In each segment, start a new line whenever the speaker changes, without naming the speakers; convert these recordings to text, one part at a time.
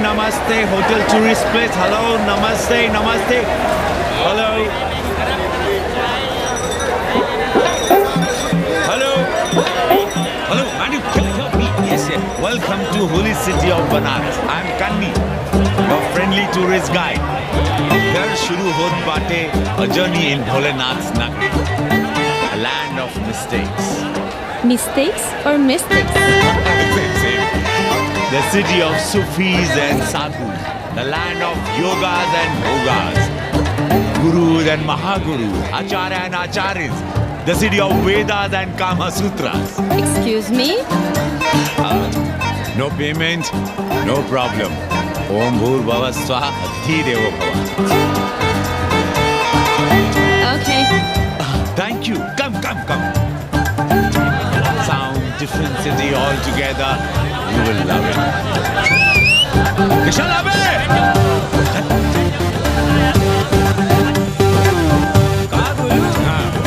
namaste, hotel tourist place. Hello, namaste, namaste. Hello. Hello. Hello, man, you can help me. Yes, yes. Welcome to holy city of Banaras. I am Kanni, your friendly tourist guide. Here shuru hot baate a journey in Bholenath's Nagari, a land of mistakes.
Mistakes or mystics?
Same. The city of Sufis and Sadhus, the land of yogas and bhogas, gurus and mahagurus, acharya and acharyas, the city of Vedas and Kama Sutras.
Excuse me?
No payment, no problem. Om Bhur Bhava Swaha Adhi Devo Bhava.
Okay.
Thank you. Come. Sound, different city altogether. You will love it. Kishan Abe!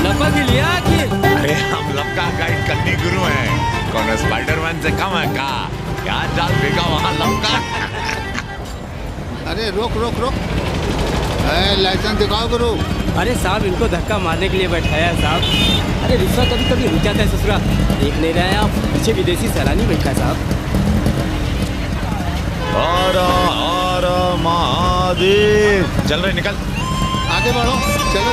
लपक लिया कि?
अरे हम लपका guide कन्नी गुरु हैं। कौन Spiderman से कम है का? यार डाल फेंका वहाँ लपका।
अरे रोक लाइसेंस दिखाओ गुरु।
अरे साहब इनको धक्का मारने के लिए बैठाया है साहब। अरे रिश्वत कभी कभी रुक जाता है ससुरा। देख नहीं रहे हैं आप, पीछे विदेशी सैलानी बैठा है साहब।
हर हर महादेव। चल रहे निकल।
आगे बढ़ो, चलो।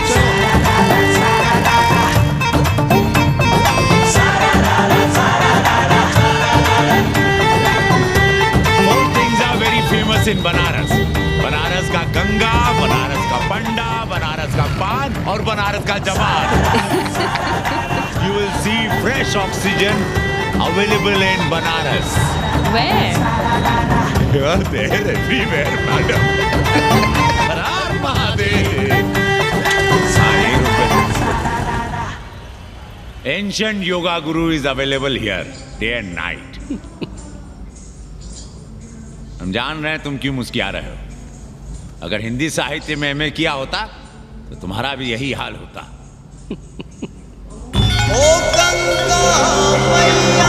Four things are very famous in Banaras. Banaras का गंगा, बनारस का पंडा, बनारस का पान और बनारस का जवान. You will see fresh oxygen available in Banaras.
Where?
You are there everywhere, madam. Har Har Mahadev. Ancient yoga guru is available here day and night. हम जान रहे हैं तुम क्यों मुस्कुरा रहे हो. अगर हिंदी साहित्य में एमए किया होता तो तुम्हारा भी यही हाल होता. ओ गंगा मैया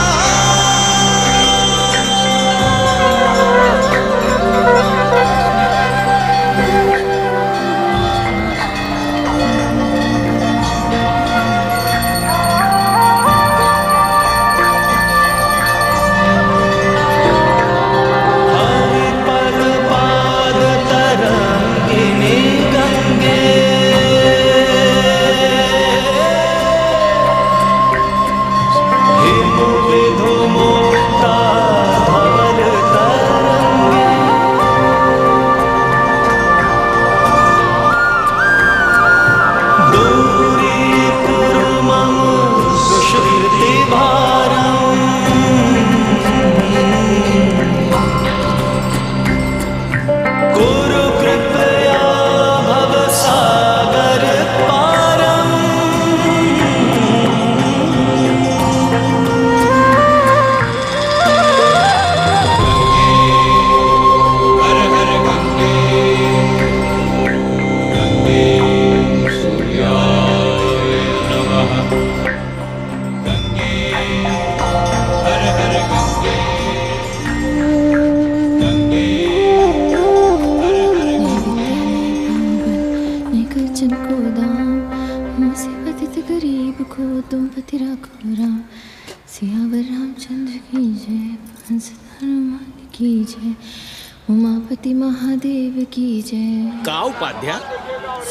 उमापति महादेव की जय।
का उपाध्याय,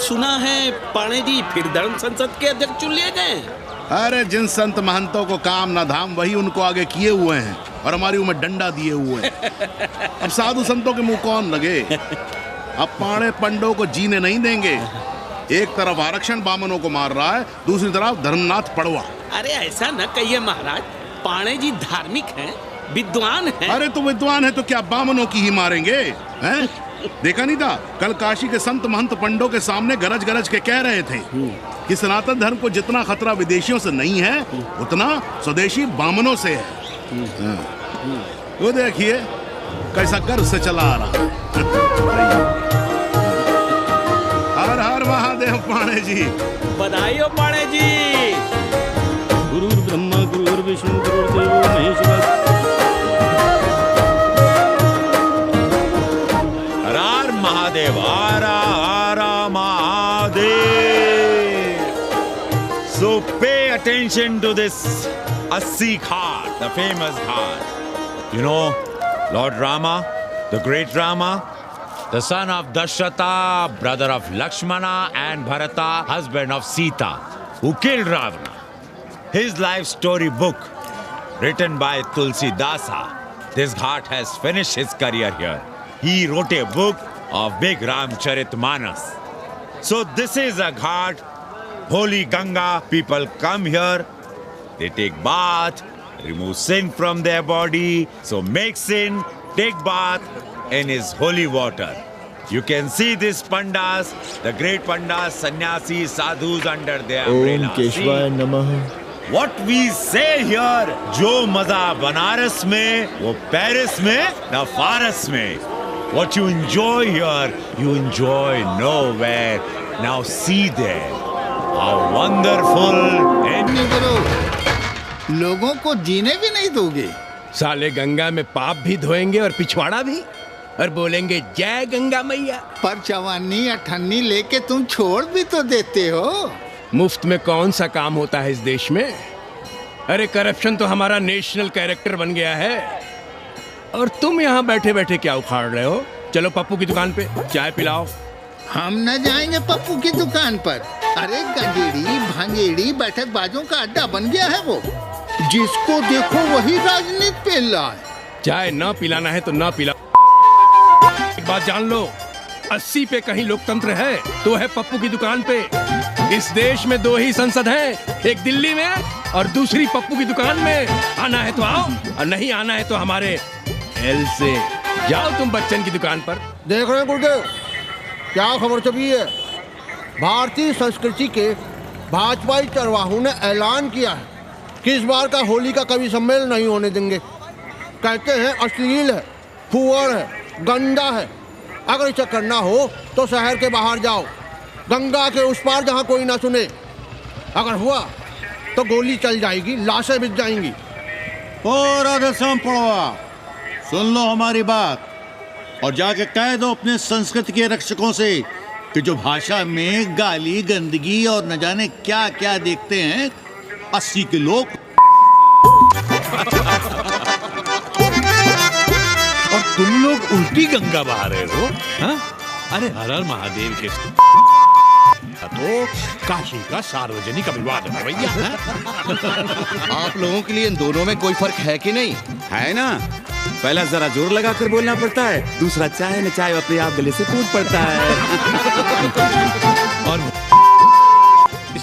सुना है पाणे जी फिर धर्म संसद के अध्यक्ष चुन लिए गए.
अरे जिन संत महंतों को काम न धाम वही उनको आगे किए हुए हैं और हमारी उम्र डंडा दिए हुए हैं. अब साधु संतों के मुंह कौन लगे. अब पाणे पंडों को जीने नहीं देंगे. एक तरफ आरक्षण बामनों को मार रहा है, दूसरी तरफ धर्मनाथ पड़वा.
अरे ऐसा न कहिए महाराज, पाणे जी धार्मिक हैं, विद्वान हैं.
अरे तो विद्वान है तो क्या बामनों की ही मारेंगे हैं? देखा नहीं था कल काशी के संत महंत पंडों के सामने गरज गरज के कह रहे थे कि सनातन धर्म को जितना खतरा विदेशियों से नहीं है उतना स्वदेशी बामनों से है. वो देखिए कैसा गर्व से चला आ रहा. हर हर महादेव पाणे जी.
बधाई हो पाणे जी.
गुरुर् ब्रह्मा गुरुर्विष्णु गुरुर्देवो Maheshwar.
attention to this Assi Ghat, the famous Ghat. You know, Lord Rama, the great Rama, the son of Dasharatha, brother of Lakshmana and Bharata, husband of Sita, who killed Ravana. His life story book, written by Tulsi Dasa. This Ghat has finished his career here. He wrote a book of big Ramcharitmanas. So this is a Ghat, holy Ganga. People come here, they take bath, remove sin from their body. So make sin, take bath in his holy water. You can see these pandas, the great pandas, sannyasis, sadhus under their umbrella.
Om Keshwaya Namah.
What we say here, जो मजा बनारस में, वो Paris में, न फारस में. What you enjoy here, you enjoy nowhere. Now see there, how wonderful.
लोगों को जीने भी नहीं दोगे.
साले गंगा में पाप भी धोएंगे और पिछवाड़ा भी, और बोलेंगे जय गंगा मैया.
पर चवानी अठन्नी लेके तुम छोड़ भी तो देते हो.
मुफ्त में कौन सा काम होता है इस देश में? अरे करप्शन तो हमारा नेशनल कैरेक्टर बन गया है. और तुम यहाँ बैठे बैठे क्या उखाड़ रहे हो? चलो पप्पू की दुकान पे चाय पिलाओ.
हम न जाएंगे पप्पू की दुकान पर. अरे गंजेड़ी भांगेड़ी बैठक बाजों का अड्डा बन गया है वो. जिसको देखो वही राजनीति पेल रहा है.
चाय न पिलाना है तो न पिलाओ. एक बात जान लो, 80 पे कहीं लोकतंत्र है तो है पप्पू की दुकान पे. इस देश में 2 ही संसद हैं, एक दिल्ली में और दूसरी पप्पू की दुकान में. आना है तो आओ और नहीं आना है तो हमारे एल से जाओ तुम बच्चन की दुकान पर.
देख रहे हैं गुरुदेव, क्या खबर छपी है? भारतीय संस्कृति के भाजपाई चरवाहों ने ऐलान किया है कि इस बार का होली का कवि सम्मेलन नहीं होने देंगे. कहते हैं अश्लील है, फुहड़ है, गंदा है. अगर इसे करना हो तो शहर के बाहर जाओ, गंगा के उस पार जहाँ कोई ना सुने. अगर हुआ तो गोली चल जाएगी, लाशें बिक जाएंगी.
ओ राधेश्याम पड़वा, सुन लो हमारी बात और जाके कह दो अपने संस्कृति के रक्षकों से कि जो भाषा में गाली गंदगी और न जाने क्या क्या देखते हैं 80 के लोग.
और तुम लोग उल्टी गंगा बहा रहे हो. हाँ? अरे हर हर महादेव के तो काशी का सार्वजनिक अभिवादन है भैया.
आप लोगों के लिए इन दोनों में कोई फर्क है कि नहीं?
है ना. पहला जरा जोर लगा कर बोलना पड़ता है, दूसरा चाहे न चाहे अपने आप गले से कूद पड़ता है.
और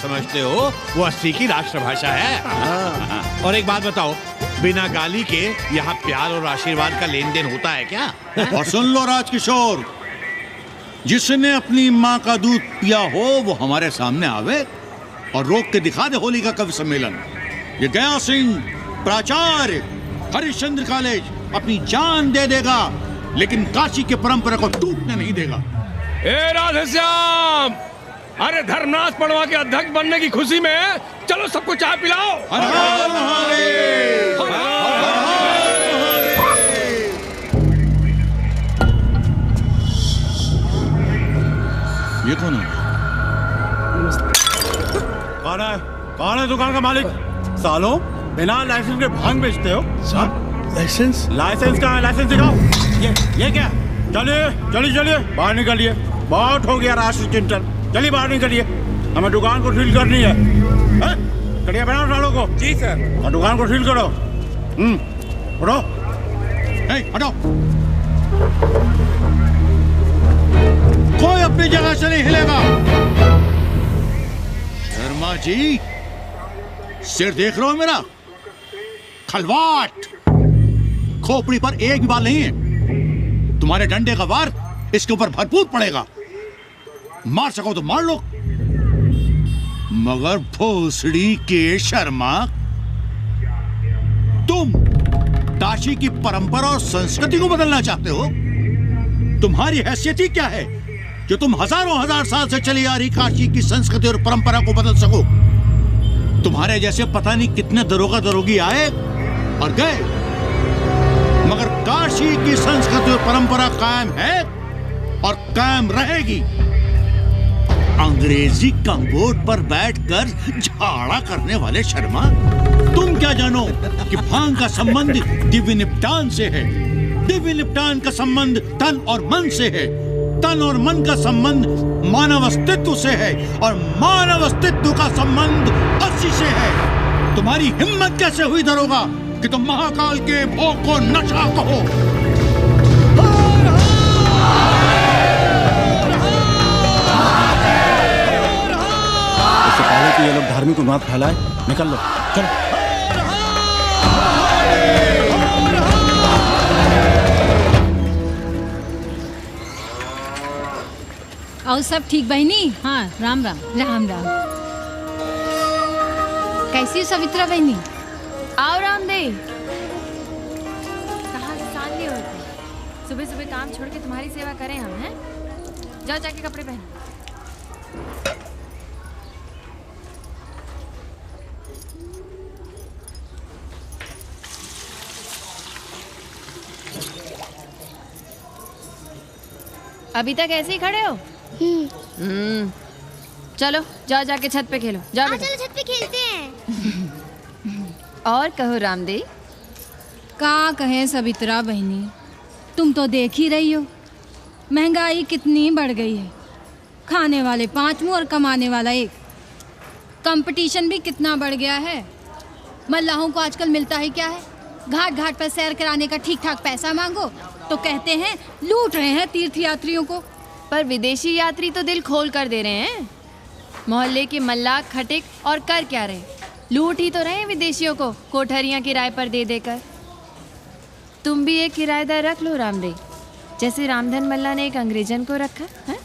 समझते हो वो 80 की राष्ट्रभाषा है. और एक बात बताओ, बिना गाली के यहाँ प्यार और आशीर्वाद का लेन देन होता है क्या?
और सुन लो राजकिशोर, जिसने अपनी माँ का दूध पिया हो वो हमारे सामने आवे और रोक के दिखा दे होली का कवि सम्मेलन. ये गया सिंह प्राचार्य हरिश्चंद्र कॉलेज अपनी जान दे देगा लेकिन काशी के परंपरा को टूटने नहीं देगा.
ए राधेश्याम, अरे धर्मनाथ पड़वा के अध्यक्ष बनने की खुशी में चलो सबको चाय पिलाओ.
ये कौन है?
कौन है दुकान का मालिक? सालों बिना लाइसेंस के भांग बेचते हो.
लाइसेंस?
लाइसेंस कहाँ है? लाइसेंस दिखाओ. ये क्या? चलिए चलिए चलिए बाहर निकलिए. बहुत हो गया राष्ट्र चिंतन. चलिए बाहर निकलिए, हमें दुकान को सील करनी है. कड़िया बनाओ सालों को. जी सर. और दुकान को सील करो. उठो. हटो.
कोई अपनी जगह से नहीं हिलेगा. शर्मा जी, सिर देख रहे हो मेरा? खलवाट. खोपड़ी पर एक भी बाल नहीं है. तुम्हारे डंडे का वार इसके ऊपर भरपूर पड़ेगा. मार सको तो मार लो. मगर भोसड़ी के शर्मा, तुम काशी की परंपरा और संस्कृति को बदलना चाहते हो? तुम्हारी हैसियत ही क्या है जो तुम हजारों हजार साल से चली आ रही काशी की संस्कृति और परंपरा को बदल सको? तुम्हारे जैसे पता नहीं कितने दरोगा दरोगी आए और गए, मगर काशी की संस्कृति और परंपरा कायम है और कायम रहेगी. अंग्रेजी कम्बोर्ड पर बैठकर झाड़ा करने वाले शर्मा, तुम क्या जानो कि भांग का संबंध दिव्य निपटान से है। दिव्य निपटान का संबंध तन और मन से है। तन और मन का संबंध मानव अस्तित्व से है और मानव अस्तित्व का संबंध अस्सी से है। तुम्हारी हिम्मत कैसे हुई दरोगा कि तुम महाकाल के भोग को नशा कहो?
इससे पहले कि ये लोग धार्मिक उन्माद फैलाए, निकल लो, चलो।
और सब ठीक बहनी? हाँ, राम राम। राम राम। कैसी हो सवित्रा बहनी?
आओ रामदेव। कहाँ से साल लिए होते? सुबह सुबह काम छोड़ के तुम्हारी सेवा करें हम, हैं? जाओ जाके कपड़े पहनो। अभी तक ऐसे ही खड़े हो? चलो जाओ जाके छत पे खेलो। जाओ
चलो छत पे खेलते हैं।
और कहो रामदेव।
का कहे सवित्रा बहनी, तुम तो देख ही रही हो महंगाई कितनी बढ़ गई है। खाने वाले 5 मुंह और कमाने वाला 1। कंपटीशन भी कितना बढ़ गया है। मल्लाहों को आजकल मिलता ही क्या है? घाट घाट पर सैर कराने का ठीक ठाक पैसा मांगो तो कहते हैं लूट रहे हैं तीर्थ यात्रियों को।
पर विदेशी यात्री तो दिल खोल कर दे रहे हैं। मोहल्ले के मल्लाह खटिक और कर क्या रहे? लूट ही तो रहे हैं विदेशियों को कोठरियां किराए पर दे देकर। तुम भी एक किराएदार रख लो रामदेव, जैसे रामधन मल्ला ने एक अंग्रेजन को रखा है।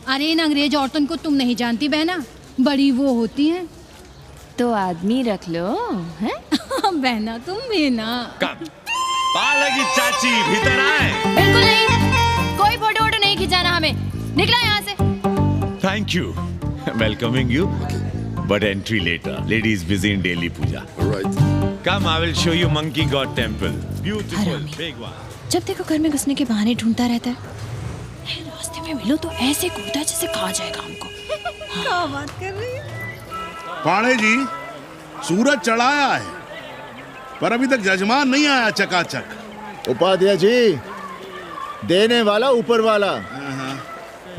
अरे इन अंग्रेज औरतों को तुम नहीं जानती बहना, बड़ी वो होती हैं।
तो आदमी रख लो, हैं?
बहना तुम भी ना।
पालगी चाची भीतर आए।
बिल्कुल नहीं, कोई फोटो वोटो नहीं खिंचाना हमें। निकला यहाँ से।
Thank you. Welcoming you, but entry later. Ladies busy in daily puja. Right. Come, I will show you Monkey God Temple. Beautiful, big one.
जब देखो घर में घुसने के बहाने ढूंढता रहता है। रास्ते में मिलो तो ऐसे कूदा जैसे खा जाएगा हमको।
क्या बात कर रही है?
पाणे जी, सूरज चढ़ाया है पर अभी तक जजमान नहीं आया चकाचक।
उपाध्याय जी, देने वाला ऊपर वाला,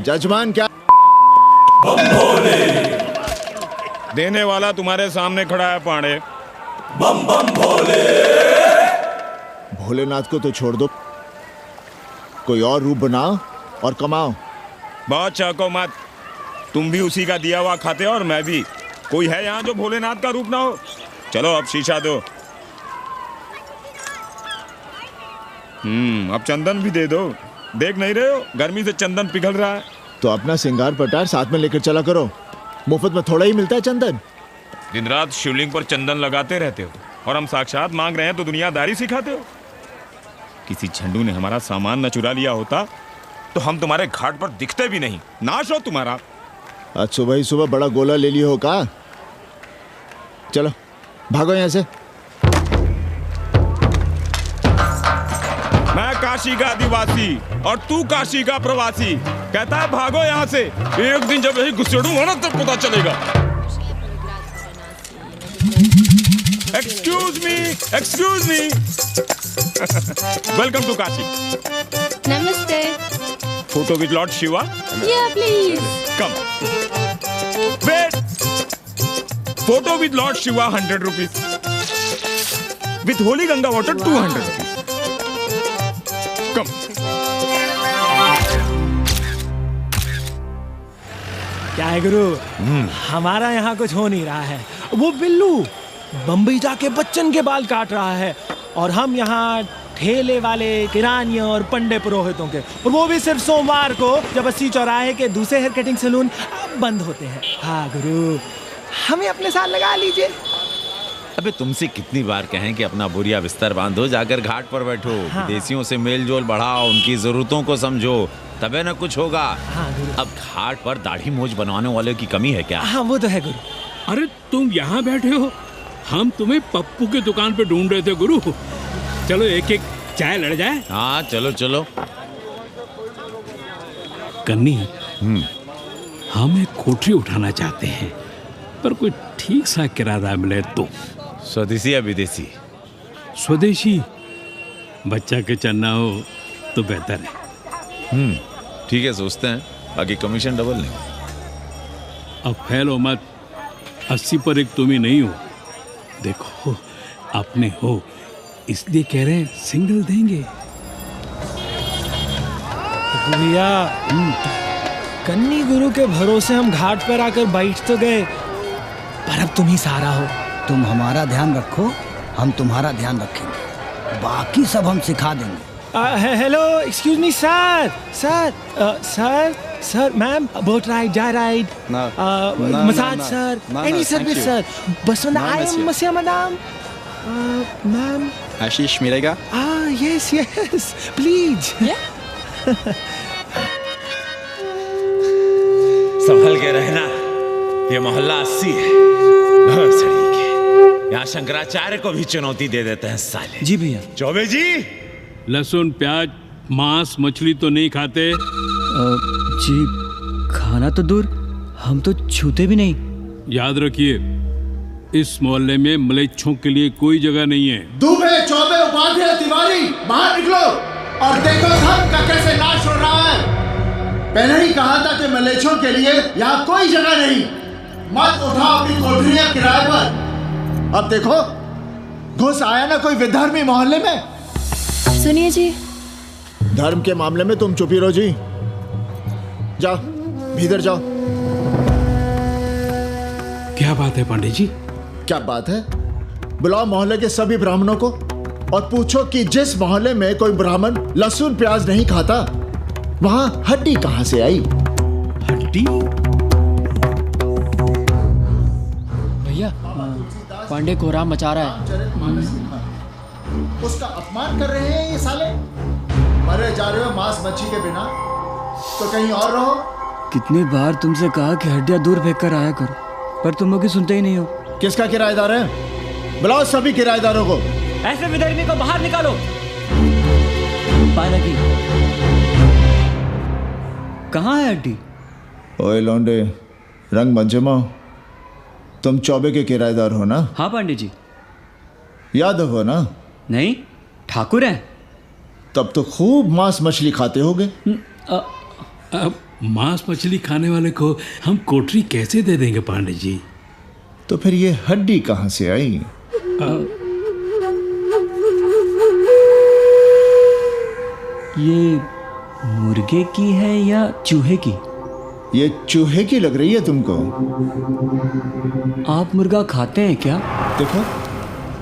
जजमान क्या?
देने वाला तुम्हारे सामने खड़ा है पांडे।
बम बम भोले। भोलेनाथ को तो छोड़ दो, कोई और रूप बनाओ और कमाओ।
बहुत चाको मत, तुम भी उसी का दिया हुआ खाते हो और मैं भी। कोई है यहाँ जो भोलेनाथ का रूप ना हो? चलो अब शीशा दो। अब चंदन भी दे दो। देख नहीं रहे हो गर्मी से चंदन पिघल रहा है।
तो अपना सिंगार पटार साथ में लेकर चला करो, मुफ्त में थोड़ा ही मिलता है चंदन।
दिन रात शिवलिंग पर चंदन लगाते रहते हो और हम साक्षात मांग रहे हैं तो दुनियादारी सिखाते हो। किसी झंडू ने हमारा सामान न चुरा लिया होता तो हम तुम्हारे घाट पर दिखते भी नहीं। नाश हो तुम्हारा।
आज सुबह ही सुबह बड़ा गोला ले लियो हो का? चलो भागो यहाँ से।
मैं काशी का आदिवासी और तू काशी का प्रवासी। कहता है भागो यहाँ से। एक दिन जब यही घुसेड़ूंगा ना तब पता चलेगा। Excuse me welcome to Kashi.
नमस्ते।
Photo with lord Shiva?
Yeah, please.
Come. Wait. Photo with lord Shiva 100 rupees. With holy Ganga water 200 rupees. Come.
क्या है गुरु, हमारा यहाँ कुछ हो नहीं रहा है। वो बिल्लू बम्बई जाके बच्चन के बाल काट रहा है और हम यहाँ ठेले वाले, किरानियों और पंडे पुरोहितों के, और वो भी सिर्फ सोमवार को जब 80 चौराहे के दूसरे हेयर कटिंग सैलून बंद होते हैं। हाँ गुरु, हमें अपने साथ लगा लीजिए।
अबे तुमसे कितनी बार कहें कि अपना बोरिया बिस्तर बांधो, जाकर घाट पर बैठो।
हाँ।
विदेशियों से मेल जोल बढ़ाओ, उनकी जरूरतों को समझो, तबे न कुछ होगा।
हाँ,
अब घाट पर दाढ़ी मूछ बनवाने वाले की कमी है क्या?
हाँ वो तो है गुरु।
अरे तुम यहाँ बैठे हो, हम तुम्हें पप्पू की दुकान पे ढूंढ रहे थे गुरु। चलो एक एक चाय लड़ जाए।
हाँ चलो चलो।
कन्नी, हम एक कोठरी उठाना चाहते हैं, पर कोई ठीक सा किराया मिले तो।
स्वदेशी या विदेशी?
स्वदेशी। बच्चा के चन्ना हो तो बेहतर है।
ठीक है, सोचते हैं, बाकी कमीशन डबल लेंगे।
अब फैलो मत, 80 पर एक तुम ही नहीं हो। देखो अपने हो, इसलिए कह रहे हैं सिंगल देंगे।
भैया कन्नी गुरु के भरोसे हम घाट पर आकर बैठ तो गए, पर अब तुम ही सहारा हो।
तुम हमारा ध्यान रखो, हम तुम्हारा ध्यान रखेंगे, बाकी सब हम सिखा देंगे।
Hello, excuse me sir, sir, ma'am, boat ride, जा ride, massage sir, any service sir, बस आई एम मसिया मैडम, मैम।
आशीष मिलेगा?
Yes, please.
संभल के रहना, ये मोहल्ला 80 है, भरसड़ी के। यहाँ शंकराचार्य को भी चुनौती दे देते हैं साले।
जी भैया।
चौबे जी,
लहसुन, प्याज, मांस, मछली तो नहीं खाते?
जी खाना तो दूर, हम तो छूते भी नहीं।
याद रखिए, इस मोहल्ले में मलेच्छों के लिए कोई जगह नहीं है।
दुबे, चौबे, उपाध्याय, तिवारी, बाहर निकलो और देखो धर्म का कैसे नाश हो रहा है। पहले ही कहा था कि मलेच्छों के लिए यहाँ कोई जगह नहीं। मत उठाओ अपनी कोठरियां किराए पर। अब देखो घुस आया ना कोई विधर्मी मोहल्ले में।
सुनिए जी,
धर्म के मामले में तुम चुप ही रहो जी। जाओ भीतर जाओ।
क्या बात है पंडित जी?
क्या बात है? बुलाओ मोहल्ले के सभी ब्राह्मणों को और पूछो कि जिस मोहल्ले में कोई ब्राह्मण लहसुन प्याज नहीं खाता, वहां हड्डी कहां से आई?
हड्डी?
भैया, पांडे कोहराम मचा रहा है।
उसका अपमान कर रहे हैं ये साले। मरे जा रहे हो मांस मच्छी के बिना, तो कहीं और रहो।
कितनी बार तुमसे कहा कि हड्डियां दूर फेंक कर आया करो, पर तुम लोग सुनते ही नहीं हो।
किसका किराएदार है? बुलाओ सभी किराएदारों को।
ऐसे विधर्मी को बाहर निकालो। पालकी, कहाँ है हड्डी?
ओए लौंडे, रंग मत जमाओ। तुम चौबे के किराएदार हो ना?
हाँ पंडित जी।
यादव हो ना?
नहीं, ठाकुर हैं।
तब तो खूब मांस मछली खाते होगे।
अब मांस मछली खाने वाले को हम कोठरी कैसे दे देंगे पांडे जी?
तो फिर ये हड्डी कहाँ से आई?
ये मुर्गे की है या चूहे की?
ये चूहे की लग रही है तुमको।
आप मुर्गा खाते हैं क्या?
देखो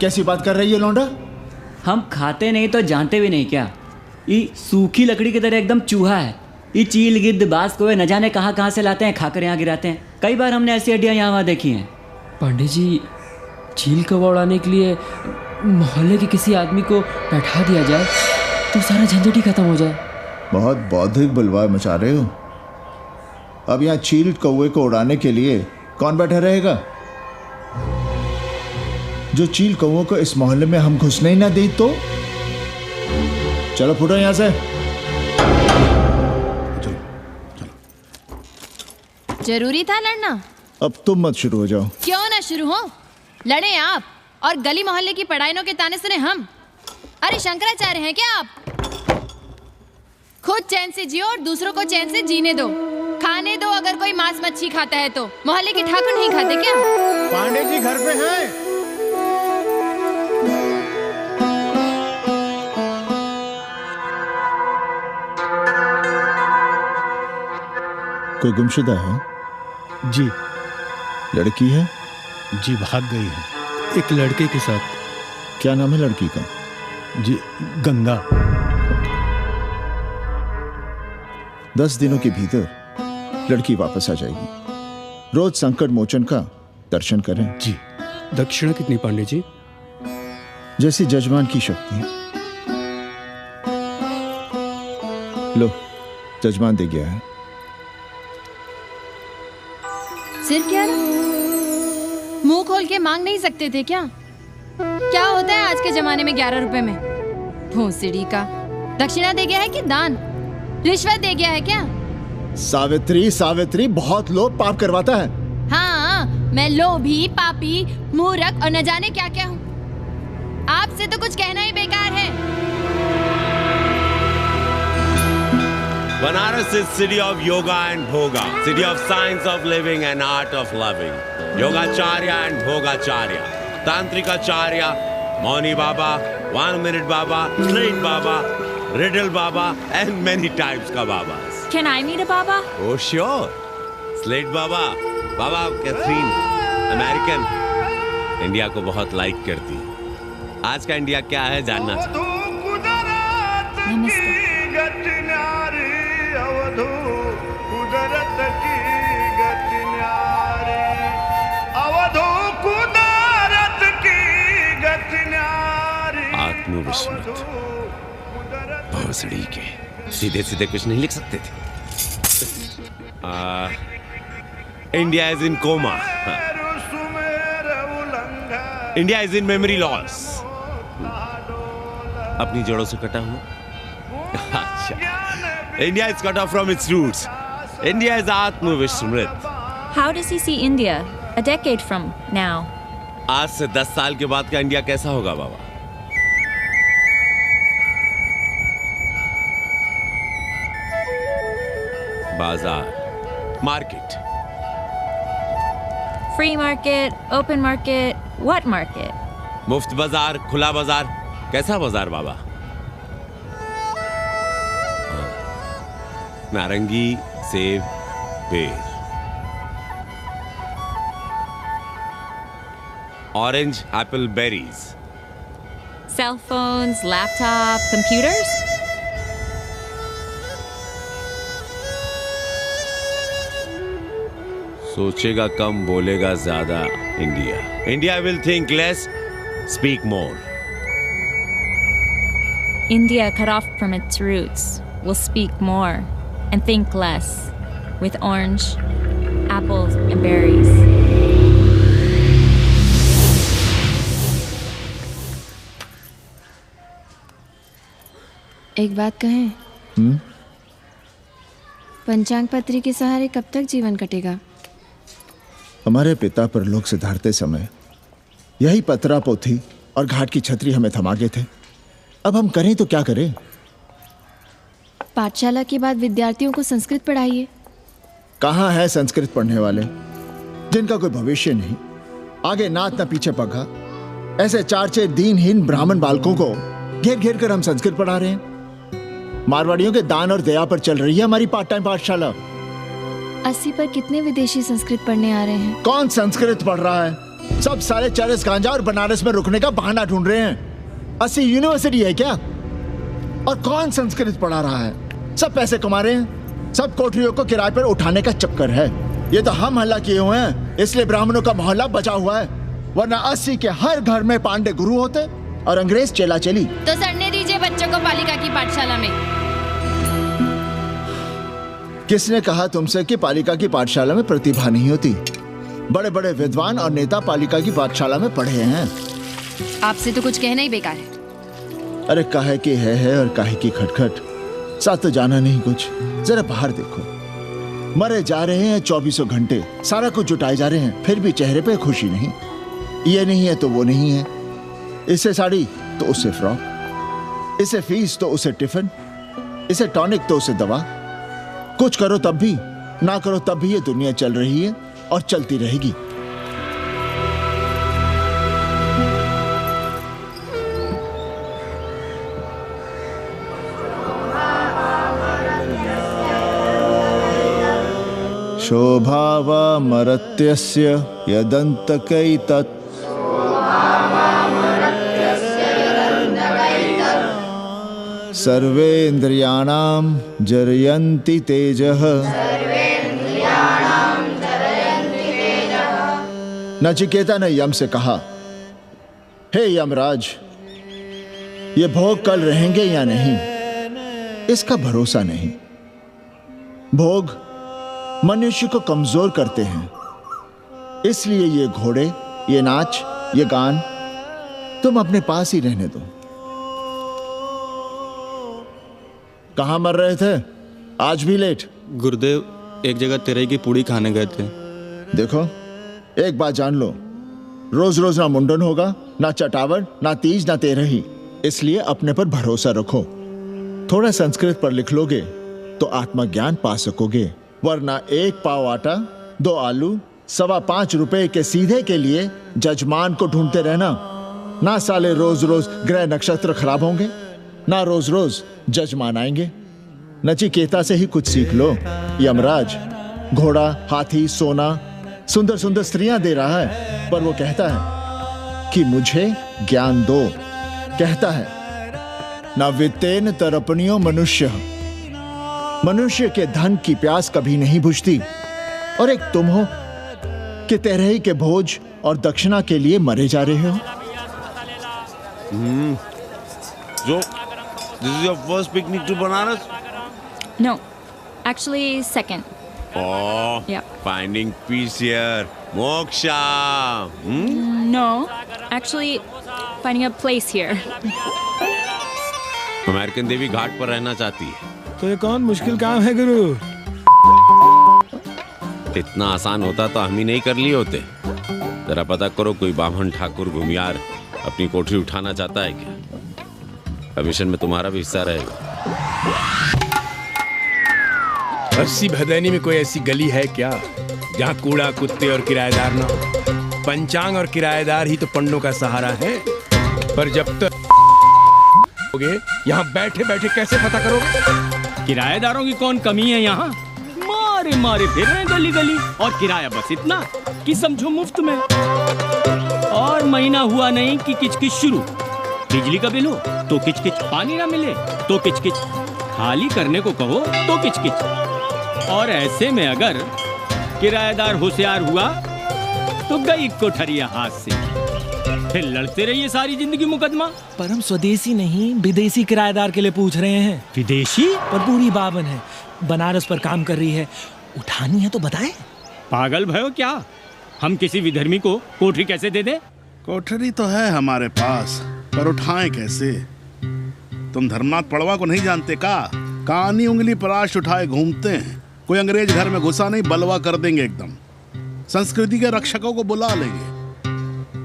कैसी बात कर रही है लौंडा।
हम खाते नहीं तो जानते भी नहीं क्या? ये सूखी लकड़ी की तरह एकदम चूहा है। ये चील, गिद्ध, बाज, कोए न जाने कहाँ से लाते हैं, खाकर यहाँ गिराते हैं। कई बार हमने ऐसी हड्डियाँ यहाँ वहाँ देखी हैं।
पांडे जी, चील कौवा उड़ाने के लिए मोहल्ले के किसी आदमी को बैठा दिया जाए तो सारा झंझट ही खत्म हो जाए।
बहुत बौद्धिक बुलवा मचा रहे हो। अब यहाँ चील कौवे को उड़ाने के लिए कौन बैठा रहेगा? जो चील कौवों को इस मोहल्ले में हम घुसने ही ना दें तो? चलो फुटो यहाँ से।
जरूरी था लड़ना?
अब तुम मत शुरू हो जाओ।
क्यों ना शुरू हो? लड़े आप और गली मोहल्ले की पढ़ाइयों के ताने सुने हम। अरे शंकराचार्य हैं क्या आप? खुद चैन से जियो और दूसरों को चैन से जीने दो। खाने दो अगर कोई मांस मच्छी खाता है तो। मोहल्ले के ठाकुर नहीं खाते क्या?
पांडे जी घर पे हैं?
कोई गुमशुदा है?
जी।
लड़की है?
जी भाग गई है एक लड़के के साथ।
क्या नाम है लड़की का?
जी गंगा।
10 दिनों के भीतर लड़की वापस आ जाएगी। रोज संकट मोचन का दर्शन करें।
जी। दक्षिणा कितनी पांडे जी?
जैसी जजमान की शक्ति। लो, जजमान दे गया है।
सिर क्या मुंह खोल के मांग नहीं सकते थे क्या? क्या होता है आज के जमाने में 11 रुपए में? भोंसड़ी का। दक्षिणा दे गया है कि दान? रिश्वत दे गया है क्या?
सावित्री सावित्री बहुत लोभ पाप करवाता है।
हाँ, मैं लोभी, पापी, मूर्ख और न जाने क्या क्या हूँ। आपसे तो कुछ कहना ही बेकार है।
Banaras is city of yoga and bhoga, city of science of living and art of loving. Yogacharya and Bhogacharya, Tantrikacharya, Mauni Baba, 1 Minute Baba, Straight Baba, Riddle Baba, and many types ka Babas.
Can I meet a Baba?
Oh sure, Slate Baba, Baba Catherine, American, India को बहुत like करती। आज का India क्या है जानना चाहती।
नमस्ते।
आत्मविस्मृत भोसड़ी के सीधे सीधे कुछ नहीं लिख सकते थे। India is in coma, India is in memory loss, अपनी जड़ों से कटा हुआ। अच्छा, India is cut off from its roots, India is आत्मविस्मृत।
How does he see India a decade from now?
आज से 10 साल के बाद का इंडिया कैसा होगा बाबा? बाजार, market,
Free market, open market, what market?
मुफ्त बाजार, खुला बाजार, कैसा बाजार बाबा? नारंगी, सेब, बेर, orange, apple, berries.
Cell phones, laptop, computers?
सोचेगा कम, बोलेगा ज्यादा। India, India will think less, speak more.
India, cut off from its roots, will speak more and think less, with orange, apples, and berries.
एक बात कहें? पंचांग पत्री के सहारे कब तक जीवन कटेगा?
हमारे पिता परलोक से धारते समय यही पतरा पोथी और घाट की छतरी हमें थमा गए थे। अब हम करें तो क्या करें?
पाठशाला के बाद विद्यार्थियों को संस्कृत पढ़ाइए।
कहाँ है संस्कृत पढ़ने वाले जिनका कोई भविष्य नहीं, आगे नात न पीछे पगा। ऐसे 4 दीनहीन ब्राह्मण बालकों को घेर घेर कर हम संस्कृत पढ़ा रहे हैं। मारवाड़ियों के दान और दया पर चल रही है हमारी पार्ट टाइम पाठशाला।
80 पर कितने विदेशी संस्कृत पढ़ने आ रहे हैं?
कौन संस्कृत पढ़ रहा है? सब सारे चरस गांजा और बनारस में रुकने का बहाना ढूंढ रहे हैं। 80 यूनिवर्सिटी है क्या? और कौन संस्कृत पढ़ा रहा है? सब पैसे कमा रहे हैं, सब कोठरियों को किराए पर उठाने का चक्कर है। ये तो हम हल्ला किए हुए हैं, इसलिए ब्राह्मणों का मोहल्ला बचा हुआ है, वरना 80 के हर घर में पांडे गुरु होते और अंग्रेज चेला चली।
तो सड़ने दीजिए बच्चों को पालिका की पाठशाला में।
किसने कहा तुमसे कि पालिका की पाठशाला में प्रतिभा नहीं होती? बड़े बड़े विद्वान और नेता पालिका की पाठशाला में पढ़े हैं।
आपसे तो कुछ कहना ही बेकार है।
अरे काहे की है और काहे की खटखट, साथ तो जाना नहीं कुछ। जरा बाहर देखो, मरे जा रहे हैं 24 घंटे, सारा कुछ जुटाए जा रहे हैं, फिर भी चेहरे पे खुशी नहीं। ये नहीं है तो वो नहीं है, इसे साड़ी तो उसे फ्रॉक, इसे फीस तो उसे टिफिन, इसे टॉनिक तो उसे दवा। कुछ करो तब भी, ना करो तब भी ये दुनिया चल रही है और चलती रहेगी। शोभावा मरत्यस्य यदन्तकैतत् सर्वेन्द्रियाणां जरयन्ति तेजः। नचिकेता ने यम से कहा, हे यमराज, ये भोग कल रहेंगे या नहीं, इसका भरोसा नहीं। भोग मनुष्य को कमजोर करते हैं, इसलिए ये घोड़े, ये नाच, ये गान तुम अपने पास ही रहने दो। कहां मर रहे थे? आज भी लेट।
गुरुदेव एक जगह तेरई की पूड़ी खाने गए थे।
देखो, एक बात जान लो, रोज रोज ना मुंडन होगा, ना चटावट, ना तीज, ना तेरही। इसलिए अपने पर भरोसा रखो। थोड़ा संस्कृत पर लिख लोगे तो आत्मज्ञान पा सकोगे, वरना 1 पाव आटा, 2 आलू, 5.25 रुपए के सीधे के लिए जजमान को ढूंढते रहना। ना साले रोज रोज ग्रह नक्षत्र खराब होंगे, ना रोज रोज जजमान आएंगे। नचिकेता से ही कुछ सीख लो। यमराज घोड़ा, हाथी, सोना, सुंदर सुंदर स्त्रियां दे रहा है, पर वो कहता है कि मुझे ज्ञान दो। कहता है ना वित्तेन तरपणियो मनुष्य, मनुष्य के धन की प्यास कभी नहीं बुझती। और एक तुम हो कि तेरही के भोज और दक्षिणा के लिए मरे जा रहे हो।
So, this is your first picnic to Banaras?
No, actually second.
Oh,
Yeah.
finding peace here. Moksha.
No, actually finding a place here.
American देवी घाट पर रहना चाहती है।
तो ये कौन मुश्किल काम है गुरु?
इतना आसान होता तो हम ही नहीं कर लिए होते। जरा पता करो कोई बामन ठाकुर घुमियार अपनी कोठरी उठाना चाहता है क्या? कमीशन में तुम्हारा भी हिस्सा रहेगा।
80 भदैनी में कोई ऐसी गली है क्या जहाँ कूड़ा, कुत्ते और किराएदार ना हो? पंचांग और किराएदार ही तो पंडों का सहारा है। पर जब तक यहाँ बैठे बैठे कैसे पता करोगे?
किराएदारों की कौन कमी है यहाँ? मारे मारे फिर रहे गली गली, और किराया बस इतना कि समझो मुफ्त में। और महीना हुआ नहीं कि किचकिच शुरू। बिजली का बिल हो तो किचकिच, पानी ना मिले तो किचकिच, खाली करने को कहो तो किचकिच। और ऐसे में अगर किराएदार होशियार हुआ तो गई कोठरिया हाथ से, फिर लड़ते रहिए सारी जिंदगी मुकदमा।
पर हम स्वदेशी नहीं, विदेशी किराएदार के लिए पूछ रहे हैं।
विदेशी?
पर बूढ़ी बावन है, बनारस पर काम कर रही है, उठानी है तो बताएं।
पागल भयो क्या? हम किसी विधर्मी को कोठरी कैसे दे दें?
कोठरी तो है हमारे पास, पर उठाएं कैसे? तुम धर्मनाथ पड़वा को नहीं जानते का? कानी उंगली पराश उठाए घूमते हैं। कोई अंग्रेज घर में घुसा नहीं, बलवा कर देंगे एकदम। संस्कृति के रक्षकों को बुला लेंगे,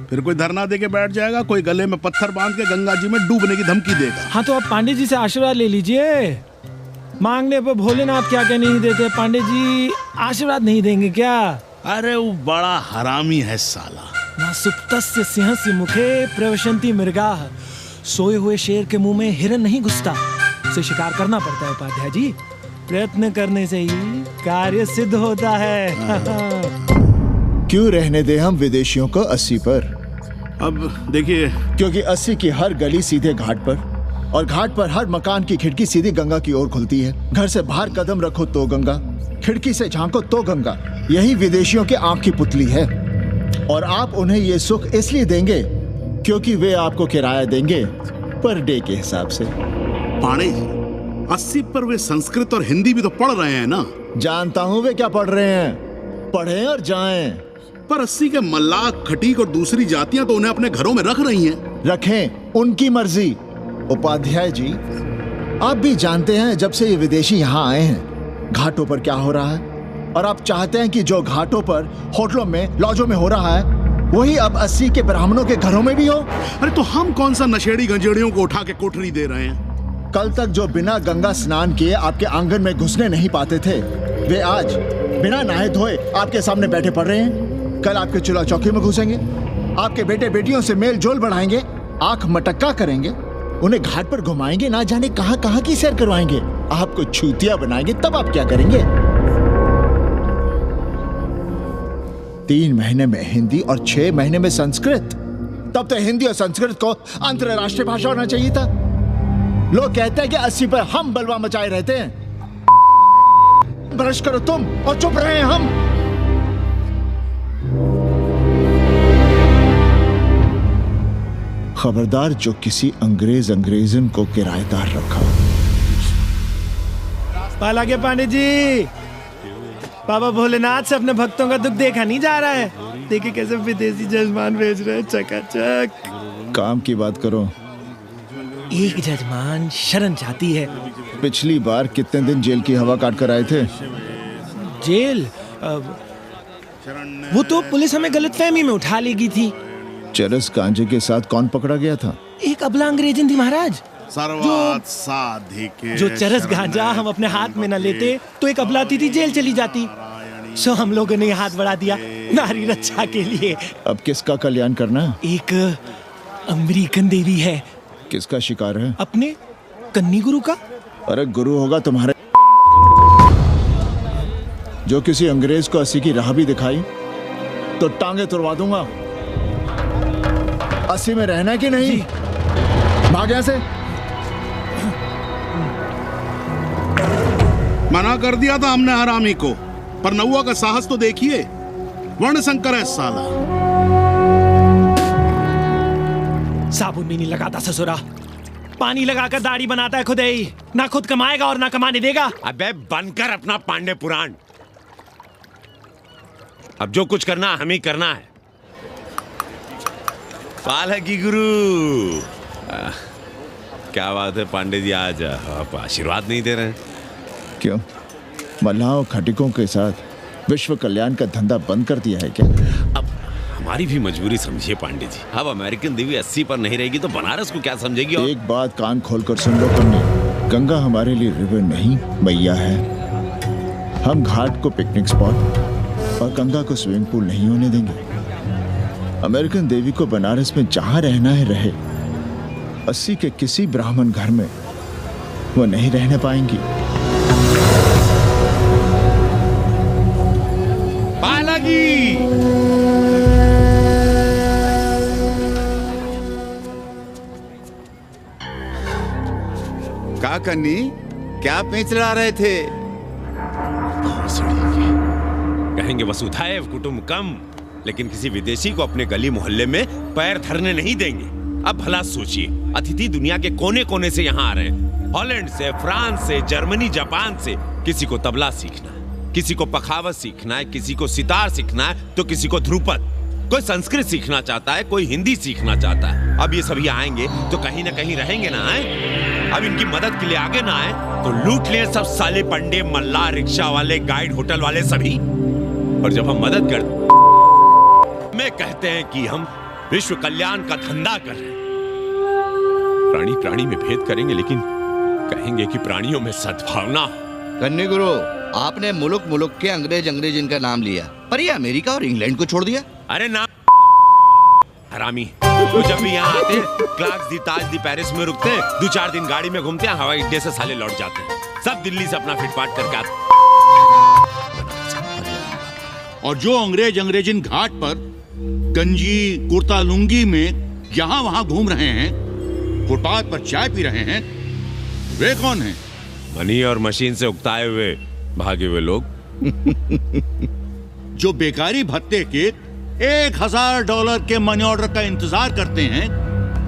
फिर कोई धरना दे के बैठ जाएगा, कोई गले में पत्थर बांध के गंगा जी में डूबने की धमकी देगा।
हाँ तो आप पांडे जी से आशीर्वाद ले लीजिए। मांगने पर भोलेनाथ क्या क्या नहीं देते, पांडे जी आशीर्वाद नहीं देंगे क्या?
अरे वो बड़ा हरामी है साला।
ना सुप्तस्य सिंहस्य मुखे प्रवशन्ति मृगाः, सोए हुए शेर के मुंह में हिरन नहीं घुसता। उसे शिकार करना पड़ता है उपाध्याय जी, प्रयत्न करने से ही कार्य सिद्ध होता है।
क्यों रहने दे हम विदेशियों को 80 पर?
अब देखिए,
क्योंकि 80 की हर गली सीधे घाट पर, और घाट पर हर मकान की खिड़की सीधी गंगा की ओर खुलती है। घर से बाहर कदम रखो तो गंगा, खिड़की से झांको तो गंगा। यही विदेशियों की आंख की पुतली है। और आप उन्हें ये सुख इसलिए देंगे क्योंकि वे आपको किराया देंगे पर डे के हिसाब से।
पांडे जी, 80 पर वे संस्कृत और हिंदी भी तो पढ़ रहे हैं ना?
जानता हूँ वे क्या पढ़ रहे हैं, पढ़ें और जाएं।
पर 80 के मल्लाक, खटीक और दूसरी जातियां तो उन्हें अपने घरों में रख रही हैं।
रखें, उनकी मर्जी। उपाध्याय जी, आप भी जानते हैं जब से ये विदेशी यहाँ आए हैं घाटों पर क्या हो रहा है, और आप चाहते हैं कि जो घाटों पर, होटलों में, लॉजों में हो रहा है वही अब 80 के ब्राह्मणों के घरों में भी हो।
अरे तो हम कौन सा नशेड़ी गंजेड़ियों को उठा के कोठरी दे रहे हैं?
कल तक जो बिना गंगा स्नान किए आपके आंगन में घुसने नहीं पाते थे, वे आज बिना नहाए धोए आपके सामने बैठे पड़ रहे हैं। कल आपके चूल्हा चौकी में घुसेंगे, आपके बेटे बेटियों से मेल जोल बढ़ाएंगे, आंख मटक्का करेंगे, उन्हें घाट पर घुमाएंगे, ना जाने कहां कहां की सैर करवाएंगे, आपको छूतिया बनाएंगे। तब आप क्या करेंगे? 3 महीने में हिंदी और 6 महीने में संस्कृत। तब तो हिंदी और संस्कृत को अंतरराष्ट्रीय भाषा होना चाहिए था। लोग कहते हैं कि 80 पर हम बलवा मचाए रहते हैं। ब्रश करो तुम और चुप रहे हम। खबरदार जो किसी अंग्रेजन को किराएदार रखा।
पाला के पांडे जी, बाबा भोलेनाथ से अपने भक्तों का दुख देखा नहीं जा रहा है। देखिए कैसे विदेशी जजमान भेज रहे हैं, चकाचक।
काम की बात करो।
एक जजमान शरण चाहती है।
पिछली बार कितने दिन जेल की हवा काट कर आए थे?
जेल वो तो पुलिस हमें गलतफहमी में उठा लेगी थी।
चरस गांजे के साथ कौन पकड़ा गया था?
एक अबला अंग्रेजन थी महाराज।
जो
चरस गांजा हम अपने हाथ में न लेते तो एक अबलाती थी जेल चली जाती। सो हम लोगों ने हाथ बढ़ा दिया नारी रक्षा के लिए।
अब किसका कल्याण करना है?
एक अमेरिकन देवी है।
किसका शिकार है?
अपने कन्नी गुरु का।
अरे गुरु होगा तुम्हारे जो किसी अंग्रेज को अस्सी की राह भी दिखाई तो टांगे तुड़वा दूंगा। अस्सी में रहना कि नहीं? भाग यहां से।
मना कर दिया था हमने हरामी को, पर नौआ का साहस तो देखिए। वर्ण संकर है साला।
साबुन भी नहीं लगाता ससुरा, पानी लगाकर दाढ़ी बनाता है खुद ही। ना खुद कमाएगा और ना कमाने देगा।
अबे बनकर अपना पांडे पुराण। अब जो कुछ करना हम ही करना है। पाल है की गुरु। क्या बात है पांडे जी, आज आप आशीर्वाद नहीं दे रहे हैं?
क्यों? मल्लाहों खटिकों के साथ विश्व कल्याण का धंधा बंद कर दिया है क्या?
अब हमारी भी मजबूरी समझिए पांडे जी। अब अमेरिकन देवी 80 पर नहीं रहेगी तो बनारस को क्या समझेगी? और
एक बात कान खोलकर सुन लो कन्नी, गंगा हमारे लिए रिवर नहीं मैया है। हम घाट को पिकनिक स्पॉट और गंगा को स्विमिंग पूल नहीं होने देंगे। अमेरिकन देवी को बनारस में जहां रहना है रहे। 80 के किसी ब्राह्मण घर में वो नहीं रहने पाएंगी।
पालगी
का कन्नी, क्या पेंच ला रहे थे?
कहेंगे वसुधैव कुटुंबकम, लेकिन किसी विदेशी को अपने गली मोहल्ले में पैर धरने नहीं देंगे। अब भला सोचिए, अतिथि दुनिया के कोने कोने से यहाँ आ रहे हैं। हॉलैंड से, फ्रांस से, जर्मनी, जापान से। किसी को तबला सीखना है, किसी को पखावत सीखना है, किसी को सितार सीखना है, तो किसी को ध्रुपद। कोई संस्कृत सीखना चाहता है, कोई हिंदी सीखना चाहता है। अब ये सभी आएंगे तो कहीं ना कहीं रहेंगे ना। आए अब इनकी मदद के लिए आगे ना आए तो लूट ले सब साले पंडे, मल्ला, रिक्शा वाले, गाइड, होटल वाले सभी। और जब हम मदद करते में कहते हैं कि हम विश्व कल्याण का धंधा कर रहे हैं। प्राणी प्राणी में भेद करेंगे, लेकिन कहेंगे कि प्राणियों में सद्भावना हो।
कन्नी गुरु, आपने मुल्क मुल्क के अंग्रेज इनका नाम लिया, पर ये अमेरिका और इंग्लैंड को छोड़ दिया।
अरे ना हरामी, वो जब भी यहाँ आते क्लार्क्स दी, ताज दी, पेरिस में रुकते हैं, 2-4 दिन गाड़ी में घूमते हैं, हवाई अड्डे से साले लौट जाते हैं। सब दिल्ली से अपना फिटपाट करके आते।
और जो अंग्रेजिन घाट पर गंजी कुर्ता लुंगी में यहाँ वहाँ घूम रहे हैं, फुटपाथ पर चाय पी रहे हैं, वे कौन हैं?
मनी और मशीन से उकताए हुए भागे हुए लोग।
जो बेकारी भत्ते के $1000 के मनी ऑर्डर का इंतजार करते हैं,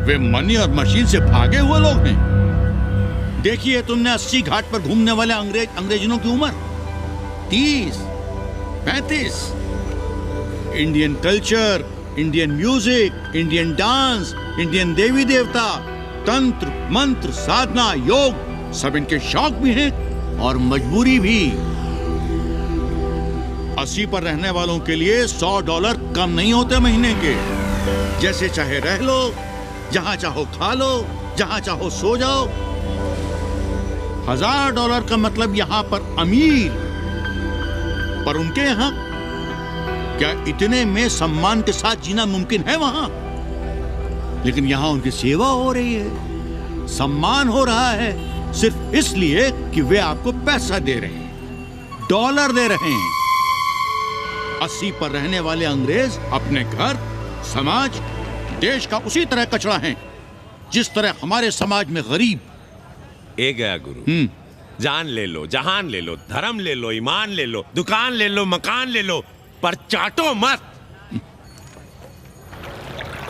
वे मनी और मशीन से भागे हुए लोग हैं। देखिए तुमने 80 घाट पर घूमने वाले अंग्रेजों की उम्र 30-35। Indian culture, Indian music, Indian dance, Indian देवी देवता, तंत्र, मंत्र, साधना, योग, सब इनके शौक भी हैं और मजबूरी भी। 80 पर रहने वालों के लिए $100 कम नहीं होते महीने के। जैसे चाहे रह लो, जहां चाहो खा लो, जहां चाहो सो जाओ। $1000 का मतलब यहां पर अमीर, पर उनके यहां क्या इतने में सम्मान के साथ जीना मुमकिन है वहां? लेकिन यहां उनकी सेवा हो रही है, सम्मान हो रहा है, सिर्फ इसलिए कि वे आपको पैसा दे रहे हैं, डॉलर दे रहे हैं। 80 पर रहने वाले अंग्रेज अपने घर, समाज, देश का उसी तरह कचरा हैं जिस तरह हमारे समाज में गरीब।
ए गया गुरु, जान ले लो, जहान ले लो, धर्म ले लो, ईमान ले लो, दुकान ले लो, मकान ले लो, पर चाटो मत।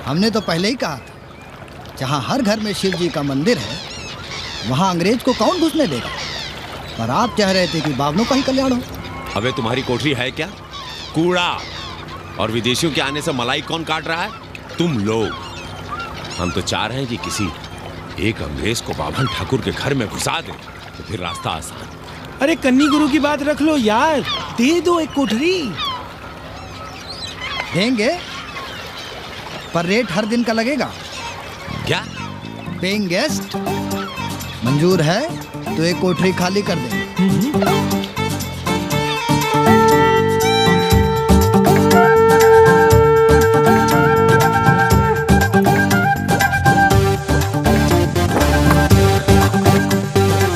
हमने तो पहले ही कहा था, जहां हर घर में शिव जी का मंदिर है, वहां अंग्रेज को कौन घुसने देगा? पर आप कह रहे थे कि बावनों का ही कल्याण हो।
अबे तुम्हारी कोठरी है क्या? कूड़ा। और विदेशियों के आने से मलाई कौन काट रहा है? तुम लोग। हम तो चाह रहे हैं कि किसी एक अंग्रेज को बाभन ठाकुर के घर में घुसा दे तो फिर रास्ता आसान।
अरे कन्नी गुरु की बात रख लो यार, दे दो एक कोठरी।
देंगे, पर रेट हर दिन का लगेगा।
क्या?
पेइंग गेस्ट मंजूर है तो एक कोठरी खाली कर दे।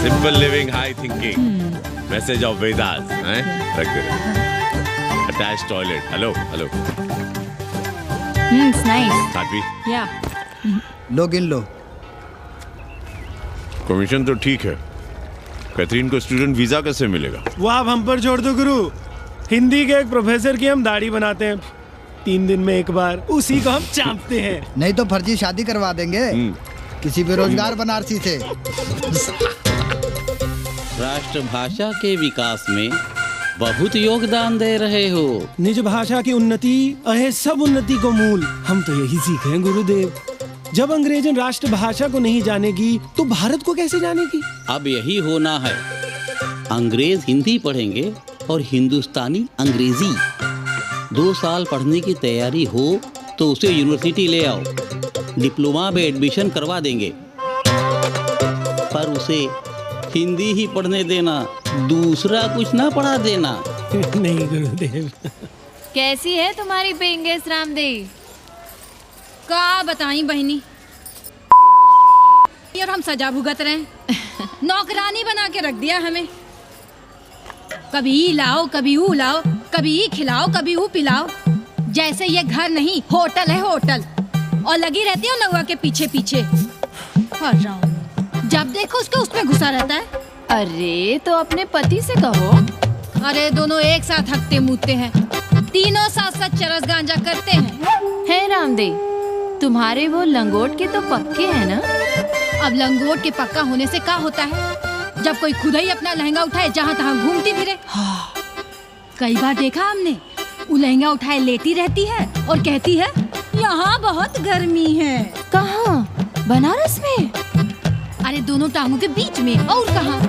Simple living, high thinking, message of Vedas हैं? रख दे। Attach toilet. Hello hello.
It's nice.
साथी
Yeah.
लो गिन लो।
कमीशन तो ठीक है, कैथरीन को स्टूडेंट वीजा कैसे मिलेगा?
वो आप हम पर छोड़ दो गुरु। हिंदी के एक प्रोफेसर की हम दाढ़ी बनाते हैं 3 दिन में एक बार, उसी को हम चापते हैं।
नहीं तो फर्जी शादी करवा देंगे किसी बेरोजगार बनारसी से।
राष्ट्रभाषा के विकास में बहुत योगदान दे रहे हो।
निज भाषा की उन्नति अहे सब उन्नति को मूल। हम तो यही सीखे हैं गुरुदेव। जब अंग्रेजन राष्ट्रभाषा को नहीं जानेगी तो भारत को कैसे जानेगी?
अब यही होना है। अंग्रेज हिंदी पढ़ेंगे और हिंदुस्तानी अंग्रेजी। 2 साल पढ़ने की तैयारी हो तो उसे यूनिवर्सिटी ले आओ, डिप्लोमा में एडमिशन करवा देंगे, पर उसे हिंदी ही पढ़ने देना, दूसरा कुछ ना पढ़ा देना।
नहीं गुरुदेव।
कैसी है तुम्हारी पेइंग गेस्ट रामदेव?
का बताई बहनी, और हम सजा भुगत रहे हैं। नौकरानी बना के रख दिया हमें। कभी ई लाओ, कभी ऊ लाओ, कभी ई खिलाओ, कभी ऊ पिलाओ। जैसे ये घर नहीं होटल है होटल। और लगी रहती हूँ नौवा के पीछे पीछे। जब देखो उसके उसमें घुसा रहता है।
अरे तो अपने पति से कहो।
अरे दोनों एक साथ हकते मुतते हैं, तीनों साथ साथ चरस गांजा करते हैं।
है रामदेव, तुम्हारे वो लंगोट के तो पक्के हैं ना?
अब लंगोट के पक्का होने से क्या होता है? जब कोई खुद ही अपना लहंगा उठाए जहाँ तहाँ घूमती फिरे। कई बार देखा हमने, वो लहंगा उठाए लेटी रहती है और कहती है यहाँ बहुत गर्मी है।
कहाँ? बनारस में?
अरे दोनों टांगों के बीच में। और कहाँ?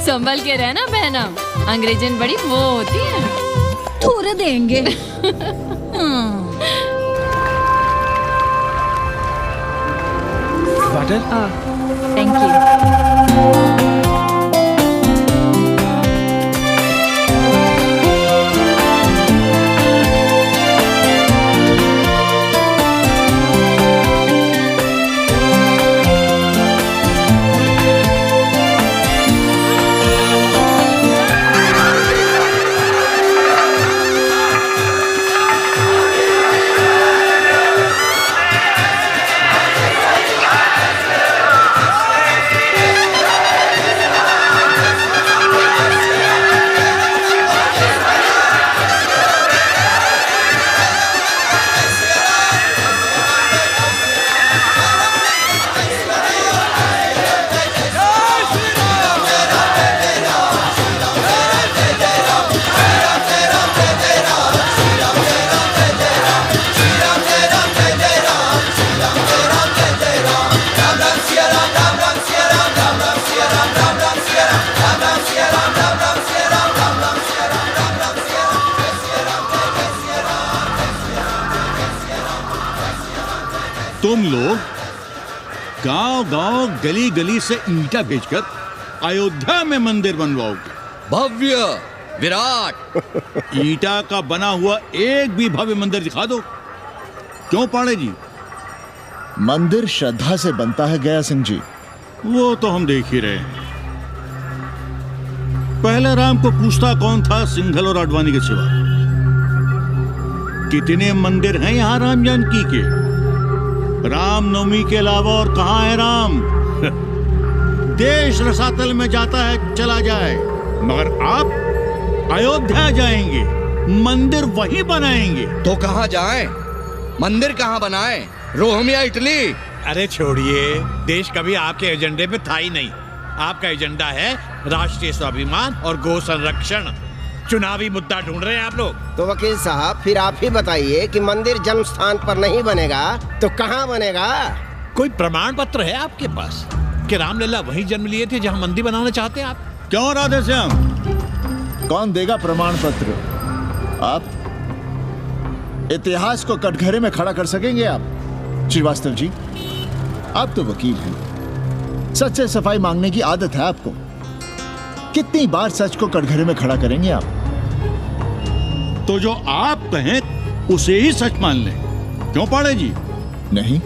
संभल के रहना बहनम, अंग्रेजन बड़ी वो होती है।
थोड़े देंगे।
वाटर?
Thank you.
तुम लोग गांव-गांव, गली-गली से ईंटा भेजकर अयोध्या में मंदिर बनवाओगे।
भव्य, विराट।
ईंटा का बना हुआ एक भी भव्य मंदिर दिखा दो। क्यों पाड़े जी?
मंदिर श्रद्धा से बनता है गया सिंह जी।
वो तो हम देख ही रहे हैं। पहले राम को पूछता कौन था सिंघल और आडवाणी के सिवा? कितने मंदिर हैं यहाँ राम जानकी के? रामनवमी के अलावा और कहाँ है राम? देश रसातल में जाता है चला जाए, मगर आप अयोध्या जाएंगे, मंदिर वहीं बनाएंगे।
तो कहाँ जाएं? मंदिर कहाँ बनाएं? रोम या इटली?
अरे छोड़िए, देश कभी आपके एजेंडे पे था ही नहीं। आपका एजेंडा है राष्ट्रीय स्वाभिमान और गौ संरक्षण। चुनावी मुद्दा ढूंढ रहे हैं आप लोग।
तो वकील साहब फिर आप ही बताइए कि मंदिर जन्म स्थान पर नहीं बनेगा तो कहाँ बनेगा?
कोई प्रमाण पत्र है आपके पास कि रामलला वहीं जन्म लिए थे जहां मंदिर बनाना चाहते हैं आप?
क्यों राधे श्याम, कौन देगा प्रमाण पत्र? आप इतिहास को कटघरे में खड़ा कर सकेंगे आप? श्रीवास्तव जी, आप तो वकील हैं, सच से सफाई मांगने की आदत है आपको। कितनी बार सच को कटघरे में खड़ा करेंगे आप?
तो जो आप कहें उसे ही सच मान लें, क्यों पाड़े जी?
नहीं,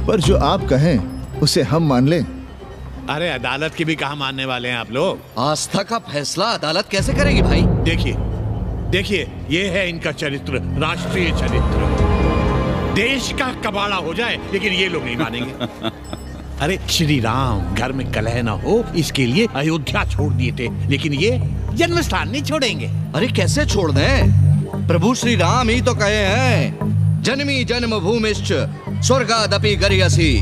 पर जो आप कहें उसे हम मान लें।
अरे अदालत की भी कहाँ मानने वाले हैं आप लोग?
आस्था का फैसला अदालत कैसे करेगी भाई?
देखिए ये है इनका चरित्र, राष्ट्रीय चरित्र। देश का कबाड़ा हो जाए लेकिन ये लोग नहीं मानेंगे। अरे श्री राम घर में कलह ना हो इसके लिए अयोध्या छोड़ दिए थे, लेकिन ये जन्म स्थान नहीं छोड़ेंगे।
अरे कैसे छोड़ दें? प्रभु श्री राम ही तो कहे हैं, जन्मी जन्मभूमिश्च स्वर्गादपि गरियसी।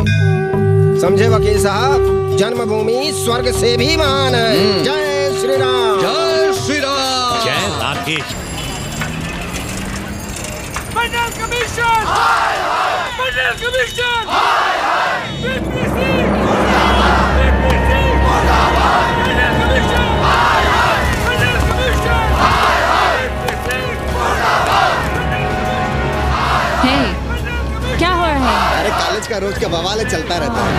समझे वकील साहब, जन्मभूमि स्वर्ग से भी महान है। जय श्री राम।
जय श्री राम।
जय राधेश।
मंडल कमीशन, मंडल कमीशन,
क्या हो रहा है?
अरे कॉलेज का रोज का बवाल चलता रहता है।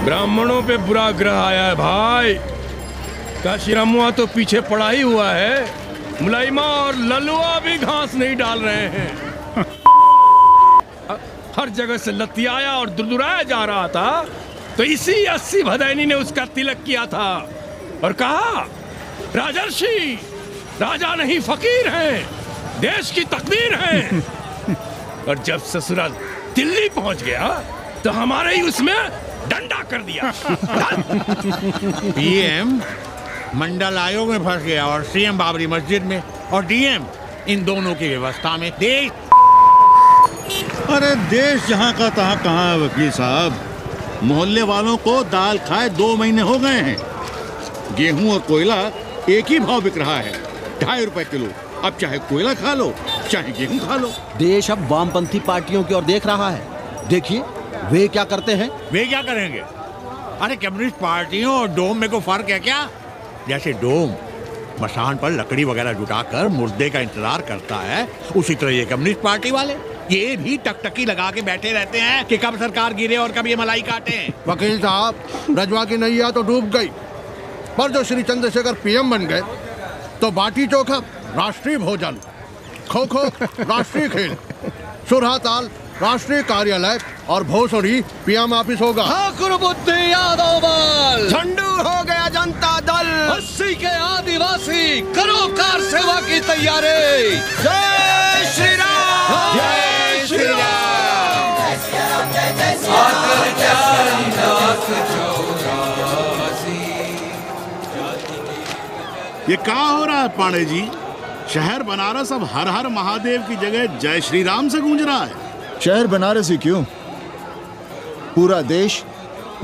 ब्राह्मणों पे बुरा ग्रह आया है भाई। काशीरामुआ तो पीछे पड़ा ही हुआ है, मुलाइमा और ललुआ भी घास नहीं डाल रहे हैं। हर जगह से लतियाया और दुरदुराया जा रहा था, तो इसी 80 भदैनी ने उसका तिलक किया था और कहा, राजर्षि राजा नहीं फकीर हैं, देश की तकदीर हैं। और जब ससुराल दिल्ली पहुंच गया तो हमारे ही उसमें डंडा कर दिया।
पीएम मंडल आयोग में फंस गया और सीएम बाबरी मस्जिद में, और डीएम इन दोनों की व्यवस्था में। देश
अरे देश जहाँ का तहाँ कहाँ है वकील साहब। मोहल्ले वालों को दाल खाए 2 महीने हो गए हैं। गेहूं और कोयला एक ही भाव बिक रहा है, 2.5 रुपए किलो। अब चाहे कोयला खा लो चाहे गेहूं खा लो।
देश अब वामपंथी पार्टियों की ओर देख रहा है। देखिए वे क्या करते हैं।
वे क्या करेंगे? अरे कम्युनिस्ट पार्टियों और डोम में को फर्क है क्या? जैसे डोम मसान पर लकड़ी वगैरह जुटाकर मुर्दे का इंतजार करता है, उसी तरह ये कम्युनिस्ट पार्टी वाले ये भी टकटकी लगा के बैठे रहते हैं कि कब सरकार गिरे और कब ये मलाई काटे।
वकील साहब, रजवा की नैया तो डूब गई, पर जो श्री चंद्रशेखर पीएम बन गए तो बाटी चोखा राष्ट्रीय भोजन, खो खो राष्ट्रीय खेल, सुरहा ताल राष्ट्रीय कार्यालय और भोसड़ी पीएम ऑफिस होगा।
ठाकुर बुद्धि यादव बल,
झंडू हो गया जनता दल,
80 के आदिवासी करो कार सेवा की तैयारी।
जय श्री राम।
जय श्री राम।
ये क्या हो रहा है पांडे जी? शहर बनारस अब हर हर महादेव की जगह जय श्री राम से गूंज रहा है।
शहर बनारस ही क्यों, पूरा देश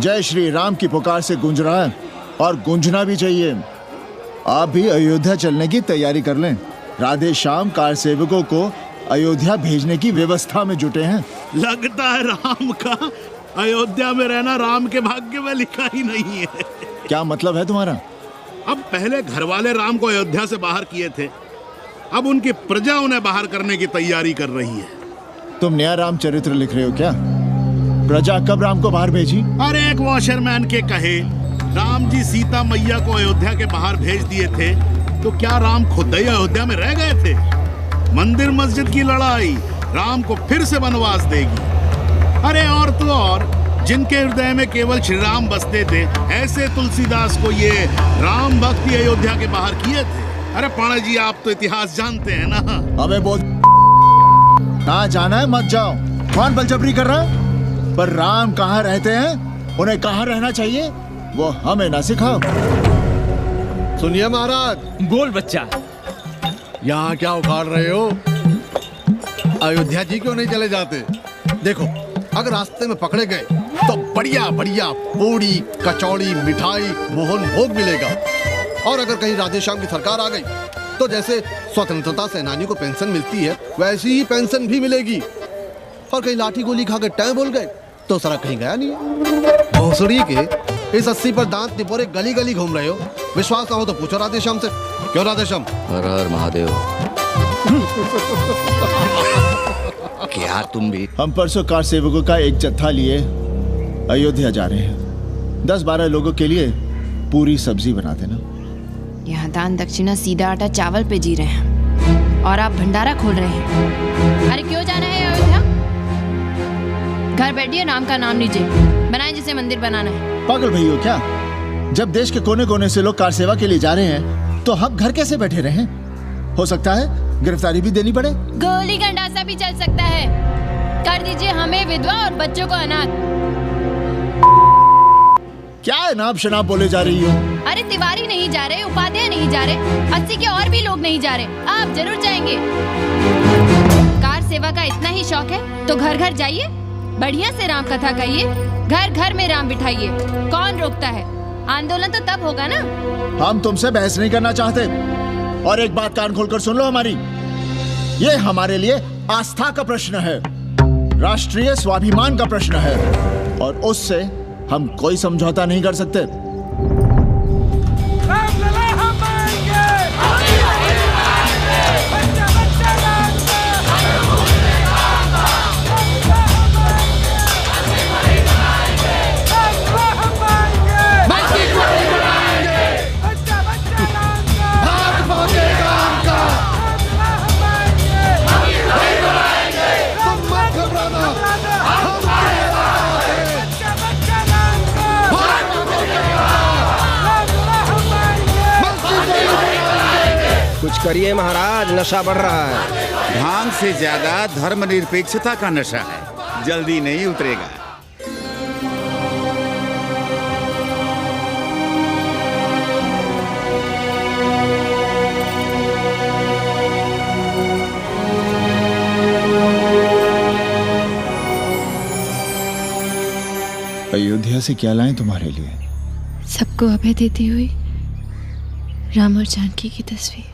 जय श्री राम की पुकार से गूंज रहा है और गूंजना भी चाहिए। आप भी अयोध्या चलने की तैयारी कर लें। राधे श्याम कार सेवकों को अयोध्या भेजने की व्यवस्था में जुटे हैं।
लगता है राम का अयोध्या में रहना राम के भाग्य में लिखा ही नहीं है।
क्या मतलब है तुम्हारा?
अब पहले घर वाले राम को अयोध्या से बाहर किए थे, अब उनकी प्रजा उन्हें बाहर करने की तैयारी कर रही है।
तुम नया राम चरित्र लिख रहे हो क्या? प्रजा कब राम को बाहर भेजी?
अरे एक वॉशरमैन के कहे राम जी सीता मैया को अयोध्या के बाहर भेज दिए थे, तो क्या राम खुद ही अयोध्या में रह गए थे? मंदिर मस्जिद की लड़ाई राम को फिर से वनवास देगी। अरे और तो और, जिनके हृदय में केवल श्री राम बसते थे, ऐसे तुलसीदास को ये राम भक्ति अयोध्या के बाहर किए थे। अरे पाणा जी, आप तो इतिहास जानते हैं ना।
हमें बोल ना जाना है मत जाओ। कौन बलजबरी कर रहा है? पर राम कहाँ रहते हैं, उन्हें कहाँ रहना चाहिए, वो हमें ना सिखाओ।
सुनिए महाराज।
बोल बच्चा।
यहाँ क्या उखाड़ रहे हो? अयोध्या जी क्यों नहीं चले जाते? देखो, अगर रास्ते में पकड़े गए तो बढ़िया बढ़िया पूड़ी, कचौड़ी, मिठाई, मोहन भोग मिलेगा। और अगर कहीं राधेश्याम की सरकार आ गई तो जैसे स्वतंत्रता सेनानी को पेंशन मिलती है वैसी ही पेंशन भी मिलेगी। और कहीं लाठी गोली खा के टै बोल गए तो सड़क कहीं गया नहीं है। भोसड़ी के इस 80 पर दांत निपोरे गली गली घूम रहे हो। विश्वास ना हो तो पूछो राधेश्याम से। क्यों राधेश्याम?
हर हर महादेव। क्या तुम भी?
हम परसों कार सेवकों का एक जत्था लिए अयोध्या जा रहे हैं। 10-12 लोगों के लिए पूरी सब्जी बना देना।
यहाँ दान दक्षिणा सीधा आटा चावल पे जी रहे हैं और आप भंडारा खोल रहे हैं। अरे क्यों जाना है अयोध्या? घर बैठिए, नाम का नाम लीजिए, बनाए जिसे मंदिर बनाना है।
पागल भई हो क्या? जब देश के कोने कोने से लोग कार सेवा के लिए जा रहे हैं तो हम घर कैसे बैठे रहें? हो सकता है गिरफ्तारी भी देनी पड़े।
गोली गंडासा भी चल सकता है। कर दीजिए हमें विधवा और बच्चों को अनाथ।
क्या नाम शनाब बोले जा रही हो?
अरे तिवारी नहीं जा रहे, उपाध्याय नहीं जा रहे, 80 के और भी लोग नहीं जा रहे। आप जरूर जाएंगे। कार सेवा का इतना ही शौक है तो घर घर जाइए, बढ़िया से राम कथा कहिए, घर घर में राम बिठाइए। कौन रोकता है? आंदोलन तो तब होगा ना।
हम तुमसे बहस नहीं करना चाहते। और एक बात कान खोलकर सुन लो हमारी, ये हमारे लिए आस्था का प्रश्न है, राष्ट्रीय स्वाभिमान का प्रश्न है और उससे हम कोई समझौता नहीं कर सकते।
कुछ करिए महाराज, नशा बढ़ रहा है।
भांग से ज्यादा धर्मनिरपेक्षता का नशा है, जल्दी नहीं उतरेगा।
अयोध्या से क्या लाएं तुम्हारे लिए?
सबको अभय देती हुई राम और जानकी की तस्वीर।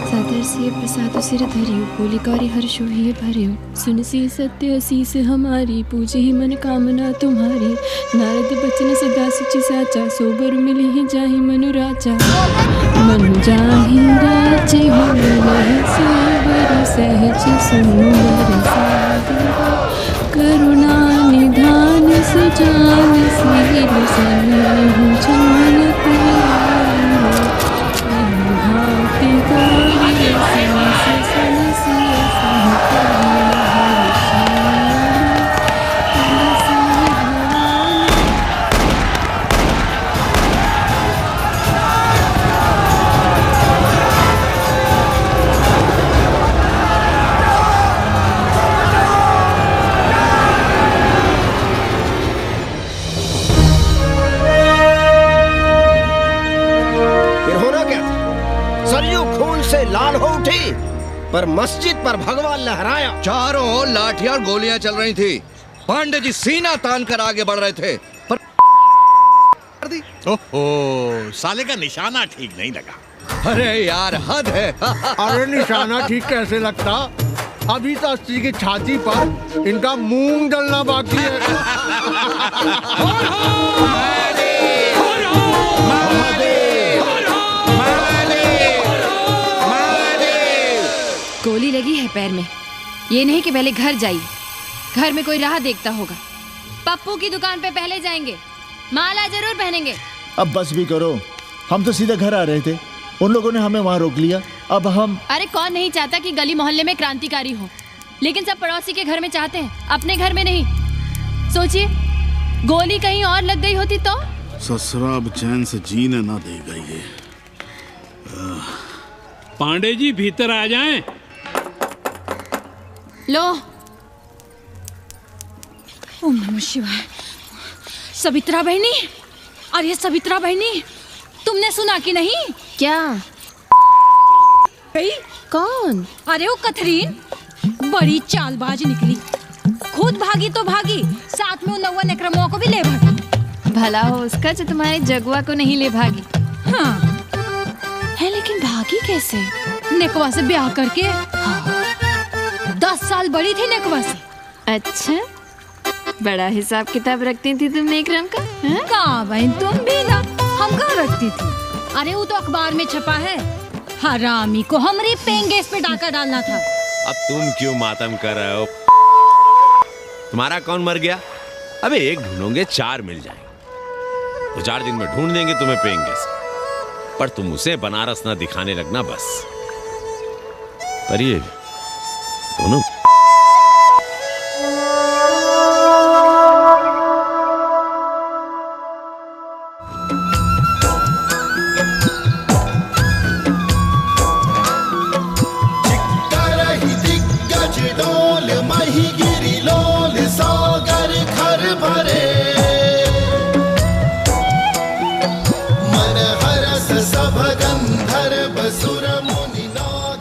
सादर से प्रसाद सिर धरियो, बोली कौरी हर्षो ही भरियो, सुन सी सत्य असीस हमारी, पूजे ही मन कामना तुम्हारी। नारद बचन सदा सच साचा, सोबर मिली ही जाहि मनु राजा। मनु जाहि राजे हो मिलहि सोबर, सहज सुंदर सादर, करुणा निधान सुजान सील सनेहु जानती। भांति गौरी सांस सनसी
लाल हो उठी पर मस्जिद पर भगवा लहराया।
चारों ओर लाठियां और गोलियां चल रही थी। पांडे जी सीना तान कर आगे बढ़ रहे थे पर
ओहो, साले का निशाना ठीक नहीं लगा।
अरे यार हद है।
अरे निशाना ठीक कैसे लगता? अभी तो 80 की छाती पर इनका मूंग डलना बाकी है।
गोली लगी है पैर में, ये नहीं कि पहले घर जाइए, घर में कोई राह देखता होगा। पप्पू की दुकान पे पहले जाएंगे, माला जरूर पहनेंगे।
अब बस भी करो, हम तो सीधे घर आ रहे थे, उन लोगों ने हमें वहाँ रोक लिया। अब हम
अरे कौन नहीं चाहता कि गली मोहल्ले में क्रांतिकारी हो, लेकिन सब पड़ोसी के घर में चाहते हैं, अपने घर में नहीं। सोचिए, गोली कहीं और लग गई होती तो?
ससुरा अब चैन से जीने ना देगा ये।
पांडे जी भीतर आ जाएं।
लो।
ओम नमः शिवाय। सवित्रा बहनी, अरे सवित्रा बहनी, तुमने सुना कि नहीं?
क्या? कौन?
अरे वो कथरीन बड़ी चालबाज निकली। खुद भागी तो भागी, साथ में उन 9 नेक्रमों को भी ले भागी।
भला हो उसका जो तुम्हारे जगुआ को नहीं ले भागी।
हाँ
है, लेकिन भागी कैसे?
नेकवा से ब्याह करके। हाँ। 10 साल बड़ी थी नेकवा से।
अच्छा, बड़ा हिसाब किताब रखती थी तुम नेकरम का?
कहाँ बहन, तुम भी ना। हम कहाँ रखती थी? अरे वो तो अखबार में छपा है। हरामी को हमारी पेंगेस पे डाका डालना था।
अब तुम क्यों मातम कर रहे हो? तुम्हारा कौन मर गया? अबे एक ढूंढोगे 4 मिल जाएंगे। 2-4 दिन में ढूंढ देंगे तुम्हें पेंगे से। पर तुम उसे बनारस ना दिखाने लगना बस। पर ये दोनों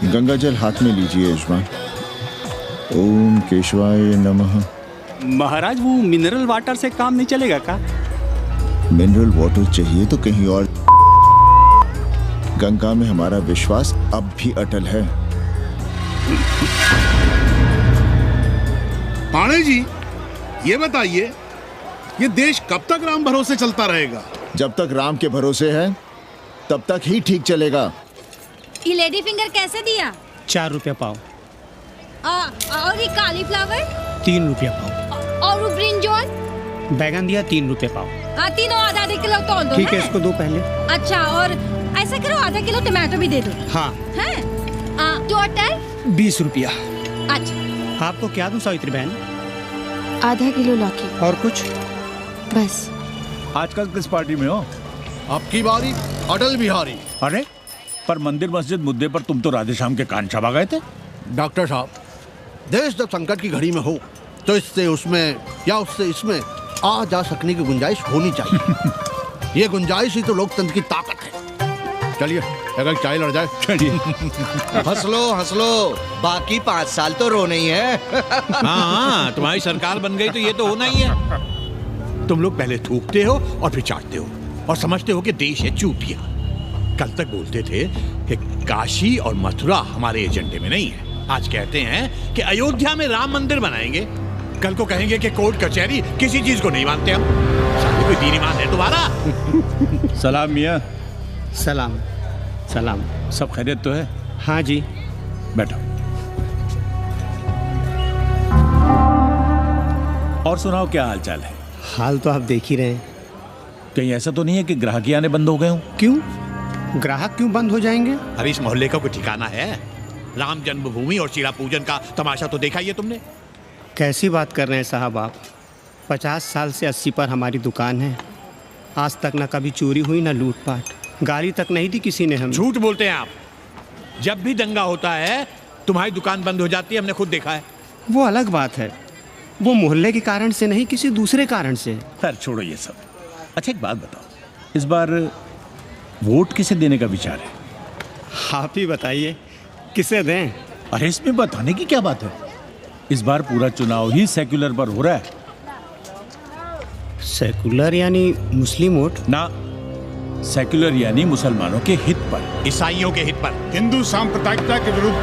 गंगा जल हाथ में लीजिए यजमान। ओम केशवाय नमः।
महाराज वो मिनरल वाटर से काम नहीं चलेगा का?
मिनरल वाटर चाहिए तो कहीं और। गंगा में हमारा विश्वास अब भी अटल है।
पाणे जी, ये बताइए, ये देश कब तक राम भरोसे चलता रहेगा?
जब तक राम के भरोसे है तब तक ही ठीक चलेगा।
ये लेडी फिंगर कैसे दिया?
4 रुपया पाव।
और ये कालीफ्लावर?
3 रुपया पाव।
और वो ब्रिंजॉल?
बैगन दिया 3 रुपये पाव।
तीनों आधा किलो तोल दो।
ठीक है, इसको दो पहले।
अच्छा, और ऐसा करो आधा किलो टमाटो भी दे दो।
हाँ।
टोटल
20 रुपया।
अच्छा,
आपको क्या दूं सावित्री बहन?
आधा किलो लौकी।
और कुछ?
बस।
आजकल किस पार्टी में हो?
आपकी बारी अटल बिहारी।
अरे पर मंदिर मस्जिद मुद्दे पर तुम तो राधेश्याम के कान चबा गए थे।
डॉक्टर साहब, देश जब संकट की घड़ी में हो तो इससे उसमें या उससे इसमें आ जा सकने की गुंजाइश होनी चाहिए। ये गुंजाइश ही तो लोकतंत्र की ताकत है। चलिए अगर चाय लड़ जाए।
चलिए।
हंस लो, बाकी 5 साल तो रोना ही है।
हाँ, तुम्हारी सरकार बन गई तो ये तो होना ही है। तुम लोग पहले थूकते हो और फिर चाटते हो और समझते हो कि देश है चूतिया। कल तक बोलते थे कि काशी और मथुरा हमारे एजेंडे में नहीं है। आज कहते हैं कि अयोध्या में राम मंदिर बनाएंगे। कल को कहेंगे कि कोर्ट कचहरी किसी चीज को नहीं मानते हम। साथ कोई दीन ईमान है तुम्हारा?
सलाम मियाँ।
सलाम। सलाम।
सब खैरियत तो है?
हाँ जी।
बैठो। और सुनाओ, क्या हाल चाल है?
हाल तो आप देख ही रहे हैं।
कहीं ऐसा तो नहीं है कि ग्राहकी आने बंद हो गए हों?
क्यों? ग्राहक क्यों बंद हो जाएंगे?
अरे इस मोहल्ले का कोई ठिकाना है? राम जन्मभूमि और शिला पूजन का तमाशा तो देखा ही है तुमने।
कैसी बात कर रहे हैं साहब आप? 50 साल से 80 पर हमारी दुकान है। आज तक ना कभी चोरी हुई ना लूटपाट। गाली तक नहीं दी किसी ने हमें।
झूठ बोलते हैं आप। जब भी दंगा होता है तुम्हारी दुकान बंद हो जाती है, हमने खुद देखा है।
वो अलग बात है। वो मोहल्ले के कारण से नहीं, किसी दूसरे कारण से।
खैर छोड़ो ये सब। अच्छा एक बात बताओ, इस बार वोट किसे देने का विचार है?
आप ही बताइए, किसे दें?
अरे इसमें बताने की क्या बात है? इस बार पूरा चुनाव ही सेक्युलर पर हो रहा है।
सेक्युलर यानी मुस्लिम वोट?
ना, सेक्युलर यानी मुसलमानों के हित पर,
ईसाइयों के हित पर,
हिंदू सांप्रदायिकता के विरुद्ध।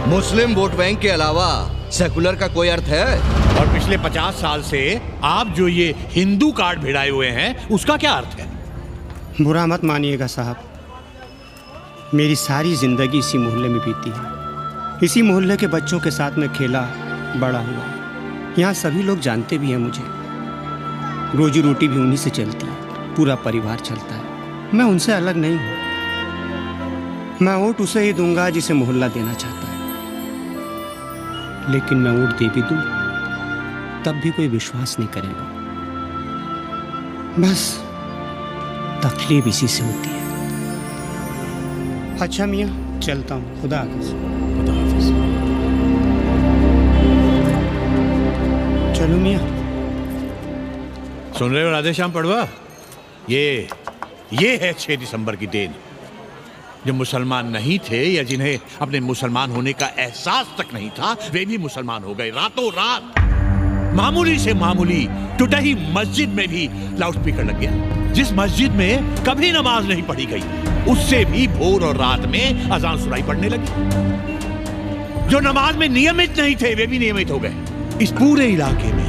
मुस्लिम वोट बैंक के अलावा सेकुलर का कोई अर्थ है?
और पिछले 50 साल से आप जो ये हिंदू कार्ड भिड़ाए हुए हैं उसका क्या अर्थ है?
बुरा मत मानिएगा साहब, मेरी सारी जिंदगी इसी मोहल्ले में बीती है। इसी मोहल्ले के बच्चों के साथ में खेला बड़ा हुआ। यहाँ सभी लोग जानते भी हैं मुझे। रोजी रोटी भी उन्हीं से चलती है, पूरा परिवार चलता है। मैं उनसे अलग नहीं हूँ। मैं वोट उसे ही दूंगा जिसे मोहल्ला देना चाहता है। लेकिन मैं वोट दे भी दूं तब भी कोई विश्वास नहीं करेगा। बस तकलीफ इसी से होती है। अच्छा मियाँ, चलता हूँ। खुदा हाफिज।
खुदा हाफिज।
चलो मियाँ।
सुन रहे हो राधेश्याम पड़वा? ये है 6 दिसंबर की देन। जो मुसलमान नहीं थे या जिन्हें अपने मुसलमान होने का एहसास तक नहीं था, वे भी मुसलमान हो गए रातों रात। मामूली से मामूली टूटी मस्जिद में भी लाउडस्पीकर लग गया। जिस मस्जिद में कभी नमाज नहीं पढ़ी गई, उससे भी भोर और रात में अजान सुनाई पड़ने लगी। जो नमाज में नियमित नहीं थे, वे भी नियमित हो गए। इस पूरे इलाके में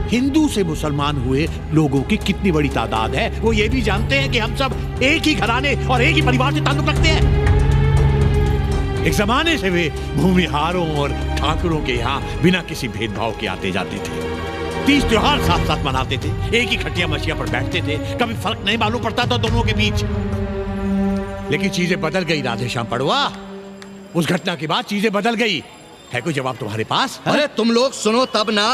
हिंदू से मुसलमान हुए लोगों की कितनी बड़ी तादाद है, वो ये भी जानते हैं कि हम सब एक ही घराने और एक ही परिवार से ताल्लुक रखते हैं। एक जमाने से वे भूमिहारों और ठाकुरों के यहाँ बिना किसी भेदभाव के आते जाते थे। 30 त्योहार साथ साथ मनाते थे, एक ही खटिया मछिया पर बैठते थे, कभी फर्क नहीं मालूम पड़ता था दोनों के बीच। लेकिन चीजें बदल गई राधेश्याम पड़वा। उस घटना के बाद चीजें बदल गई। है कोई जवाब तुम्हारे पास?
अरे तुम लोग सुनो तब ना।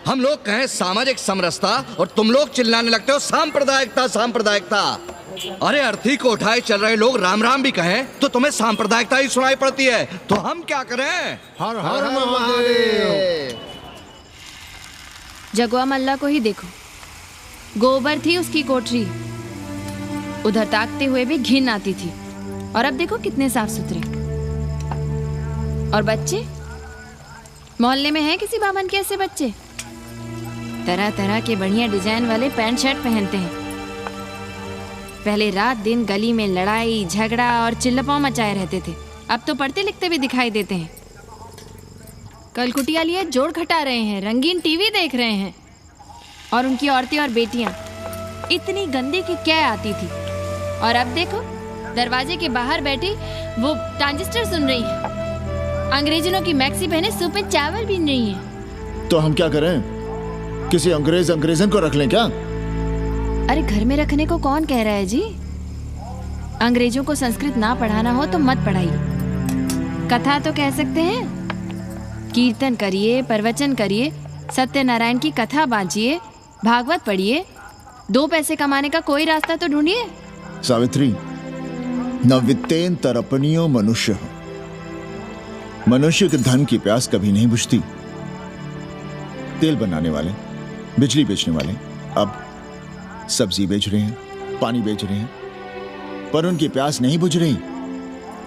हम लोग कहें सामाजिक समरसता और तुम लोग चिल्लाने लगते हो सांप्रदायिकता सांप्रदायिकता। अरे अर्थी को उठाए चल रहे लोग राम राम भी कहें तो तुम्हें सांप्रदायिकता ही सुनाई पड़ती है। तो हम क्या करें?
हर हर महादेव।
जगुआ मल्ला को ही देखो, गोबर थी उसकी कोठरी, उधर ताकते हुए भी घिन आती थी, और अब देखो कितने साफ सुथरे। और बच्चे, मोहल्ले में हैं किसी बामन के ऐसे बच्चे? तरह तरह के बढ़िया डिजाइन वाले पैंट शर्ट पहनते हैं। पहले रात दिन गली में लड़ाई झगड़ा और चिल्लपाव मचाए रहते थे, अब तो पढ़ते लिखते भी दिखाई देते हैं। कल कुटिया लिए जोड़ खटा रहे हैं, रंगीन टीवी देख रहे हैं, और उनकी औरतें और बेटियां इतनी गंदी की क्या आती थी, और अब देखो दरवाजे के बाहर बैठी वो ट्रांजिस्टर सुन रही है, अंग्रेजनों की मैक्सी पहने सूप में चावल भी नहीं है।
तो हम क्या करें? किसी अंग्रेजन को रख लें क्या?
अरे घर में रखने को कौन कह रहा है जी? अंग्रेजों को संस्कृत ना पढ़ाना हो तो मत पढ़ाइए। कथा तो कह सकते हैं, कीर्तन करिए, प्रवचन करिए, सत्यनारायण की कथा बांचिए, भागवत पढ़िए, 2 पैसे कमाने का कोई रास्ता तो ढूंढिए।
सावित्री, न वित्तेन तरपनियो मनुष्य। मनुष्य के धन की प्यास कभी नहीं बुझती। तेल बनाने वाले, बिजली बेचने वाले अब सब्जी बेच रहे हैं, पानी बेच रहे हैं, पर उनकी प्यास नहीं बुझ रही।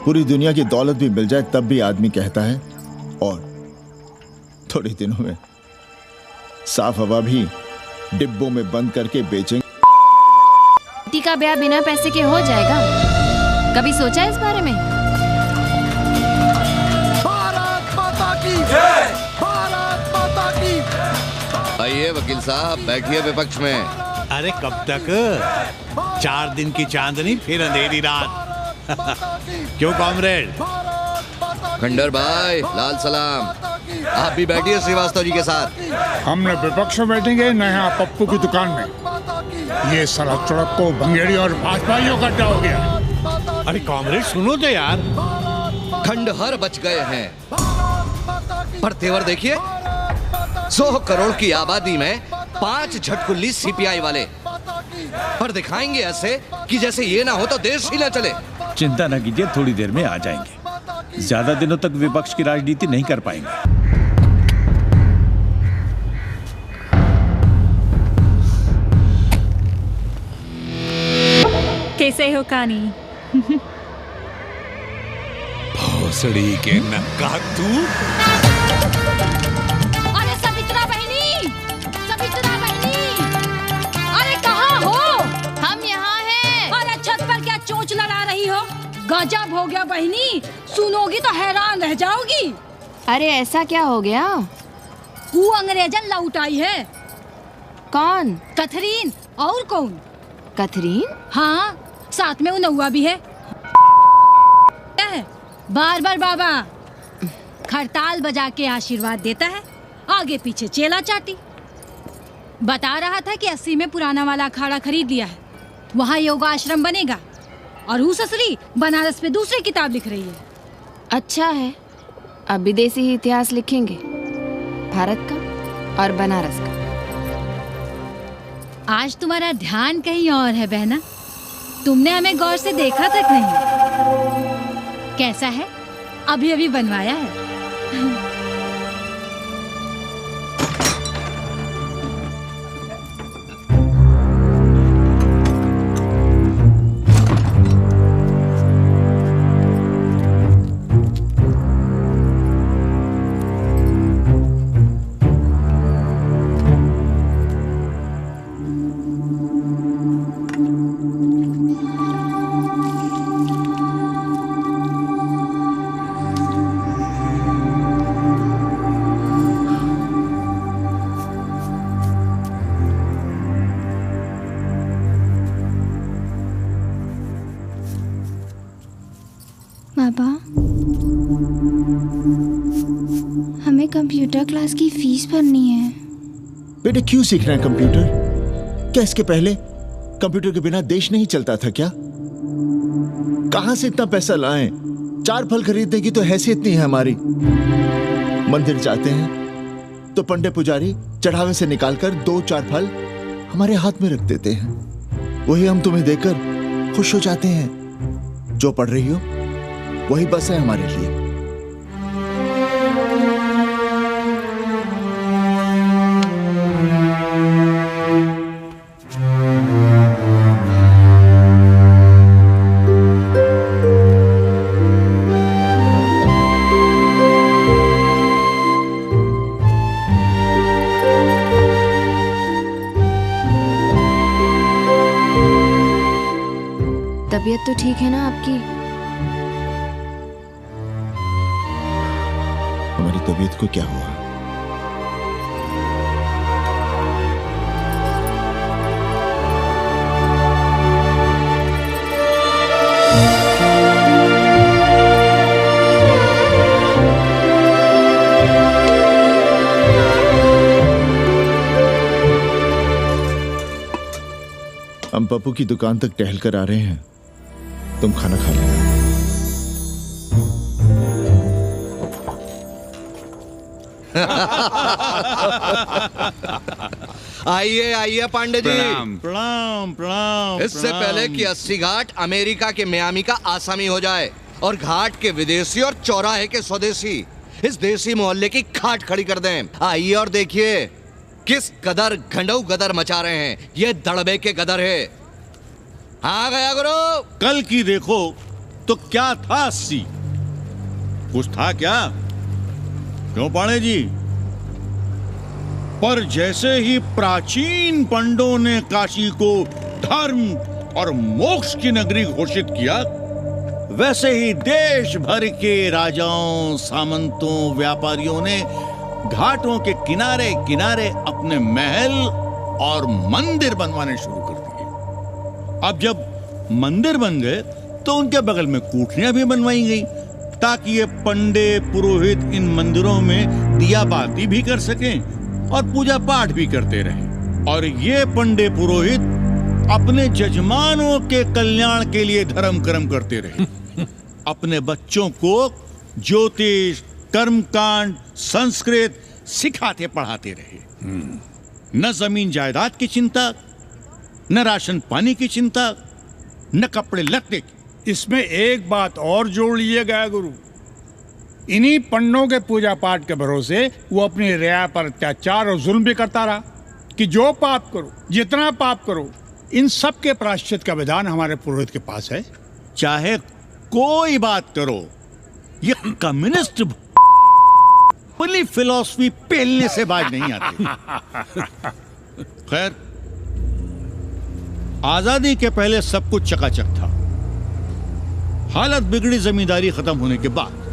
पूरी दुनिया की दौलत भी मिल जाए तब भी आदमी कहता है और थोड़े दिनों में साफ हवा भी डिब्बों में बंद करके बेचेंगे।
बेटी का ब्याह बिना पैसे के हो जाएगा? कभी सोचा है इस बारे में?
भारत माता की जय! भारत माता की।
आइए वकील साहब, बैठिए विपक्ष में।
अरे कब तक? 4 दिन की चांदनी फिर अंधेरी रात। क्यों कॉमरेड?
खंडर भाई, लाल सलाम। आप भी बैठिए श्रीवास्तव जी के साथ।
हमने विपक्ष में बैठेंगे न यहाँ पप्पू की दुकान में। ये सड़क चौड़क को भंगेड़ी और भाजपाइयों का अड्डा हो गया।
अरे कॉमरेड सुनो तो यार।
खंडहर बच गए हैं, पर तेवर देखिए, 100 करोड़ की आबादी में 5 झटकुल्ली सीपीआई वाले, पर दिखाएंगे ऐसे कि जैसे ये ना हो तो देश ही ना चले।
चिंता न कीजिए, थोड़ी देर में आ जाएंगे। ज्यादा दिनों तक विपक्ष की राजनीति नहीं कर पाएंगे।
कैसे हो कानी?
भोसड़ी के नक्का तू।
अरे सवित्रा बहनी, सवित्रा बहनी, अरे कहाँ हो?
हम यहाँ हैं।
अरे छत पर क्या चोंच लड़ा रही हो? गजब हो गया बहनी, सुनोगी तो हैरान रह जाओगी।
अरे ऐसा क्या हो गया?
वो अंग्रेजन लौट आई है।
कौन?
कथरीन। और कौन?
कथरीन?
हाँ, साथ में वो नौआ भी है। बार बार बाबा खड़ताल बजा के आशीर्वाद देता है, आगे पीछे चेला चाटी। बता रहा था कि 80 में पुराना वाला अखाड़ा खरीद लिया है, वहाँ योगा आश्रम बनेगा, और वो ससुरी बनारस में दूसरी किताब लिख रही है।
अच्छा है, अब विदेशी ही इतिहास लिखेंगे, भारत का और बनारस का।
आज तुम्हारा ध्यान कहीं और है बहना, तुमने हमें गौर से देखा तक नहीं। कैसा है? अभी अभी बनवाया है।
पापा, हमें कंप्यूटर क्लास की फीस भरनी है।
बेटे क्यों सीखना है कंप्यूटर? क्या इसके पहले कंप्यूटर के बिना देश नहीं चलता था क्या? कहां से इतना पैसा लाएं? 4 फल खरीदने की तो हैसियत नहीं है हमारी। मंदिर जाते हैं तो पंडे पुजारी चढ़ावे से निकालकर 2-4 फल हमारे हाथ में रख देते हैं। वही हम तुम्हें देकर खुश हो जाते हैं। जो पढ़ रही हो वही बस है हमारे लिए।
तबीयत तो ठीक है ना आपकी?
हमारी तबीयत को क्या हुआ? हम पप्पू की दुकान तक टहल कर आ रहे हैं, तुम खाना खा लेना।
आइए आइए पांडे जी।
प्रणाम
प्रणाम प्रणाम।
इससे पहले कि 80 घाट अमेरिका के मियामी का आसामी हो जाए और घाट के विदेशी और चौराहे के स्वदेशी इस देसी मोहल्ले की खाट खड़ी कर दें, आइए और देखिए किस कदर घंडऊ गदर मचा रहे हैं। ये दड़बे के गदर है। हाँ गया गुरु।
कल की देखो तो क्या था 80? कुछ था क्या? क्यों पांडे जी? पर जैसे ही प्राचीन पंडों ने काशी को धर्म और मोक्ष की नगरी घोषित किया, वैसे ही देश भर के राजाओं, सामंतों, व्यापारियों ने घाटों के किनारे किनारे अपने महल और मंदिर बनवाने शुरू कर दिए। अब जब मंदिर बन गए तो उनके बगल में कोठरियां भी बनवाई गई ताकि ये पंडे पुरोहित इन मंदिरों में दिया बाती भी कर सकें और पूजा पाठ भी करते रहें। और ये पंडे पुरोहित अपने जजमानों के कल्याण के लिए धर्म कर्म करते रहे। अपने बच्चों को ज्योतिष, कर्मकांड, संस्कृत सिखाते पढ़ाते रहे। न जमीन जायदाद की चिंता, न राशन पानी की चिंता, न कपड़े लत्ते की।
इसमें एक बात और जोड़ लीजिएगा गुरु, इन्हीं पंडों के पूजा पाठ के भरोसे वो अपनी रिया पर अत्याचार और जुल्म भी करता रहा कि जो पाप करो, जितना पाप करो, इन सब के प्रायश्चित का विधान हमारे पुरोहित के पास है।
चाहे कोई बात करो, ये कम्युनिस्ट पुली फिलॉसफी पेलने से बाज नहीं आती। खैर, आजादी के पहले सब कुछ चकाचक था। हालत बिगड़ी जमींदारी खत्म होने के बाद।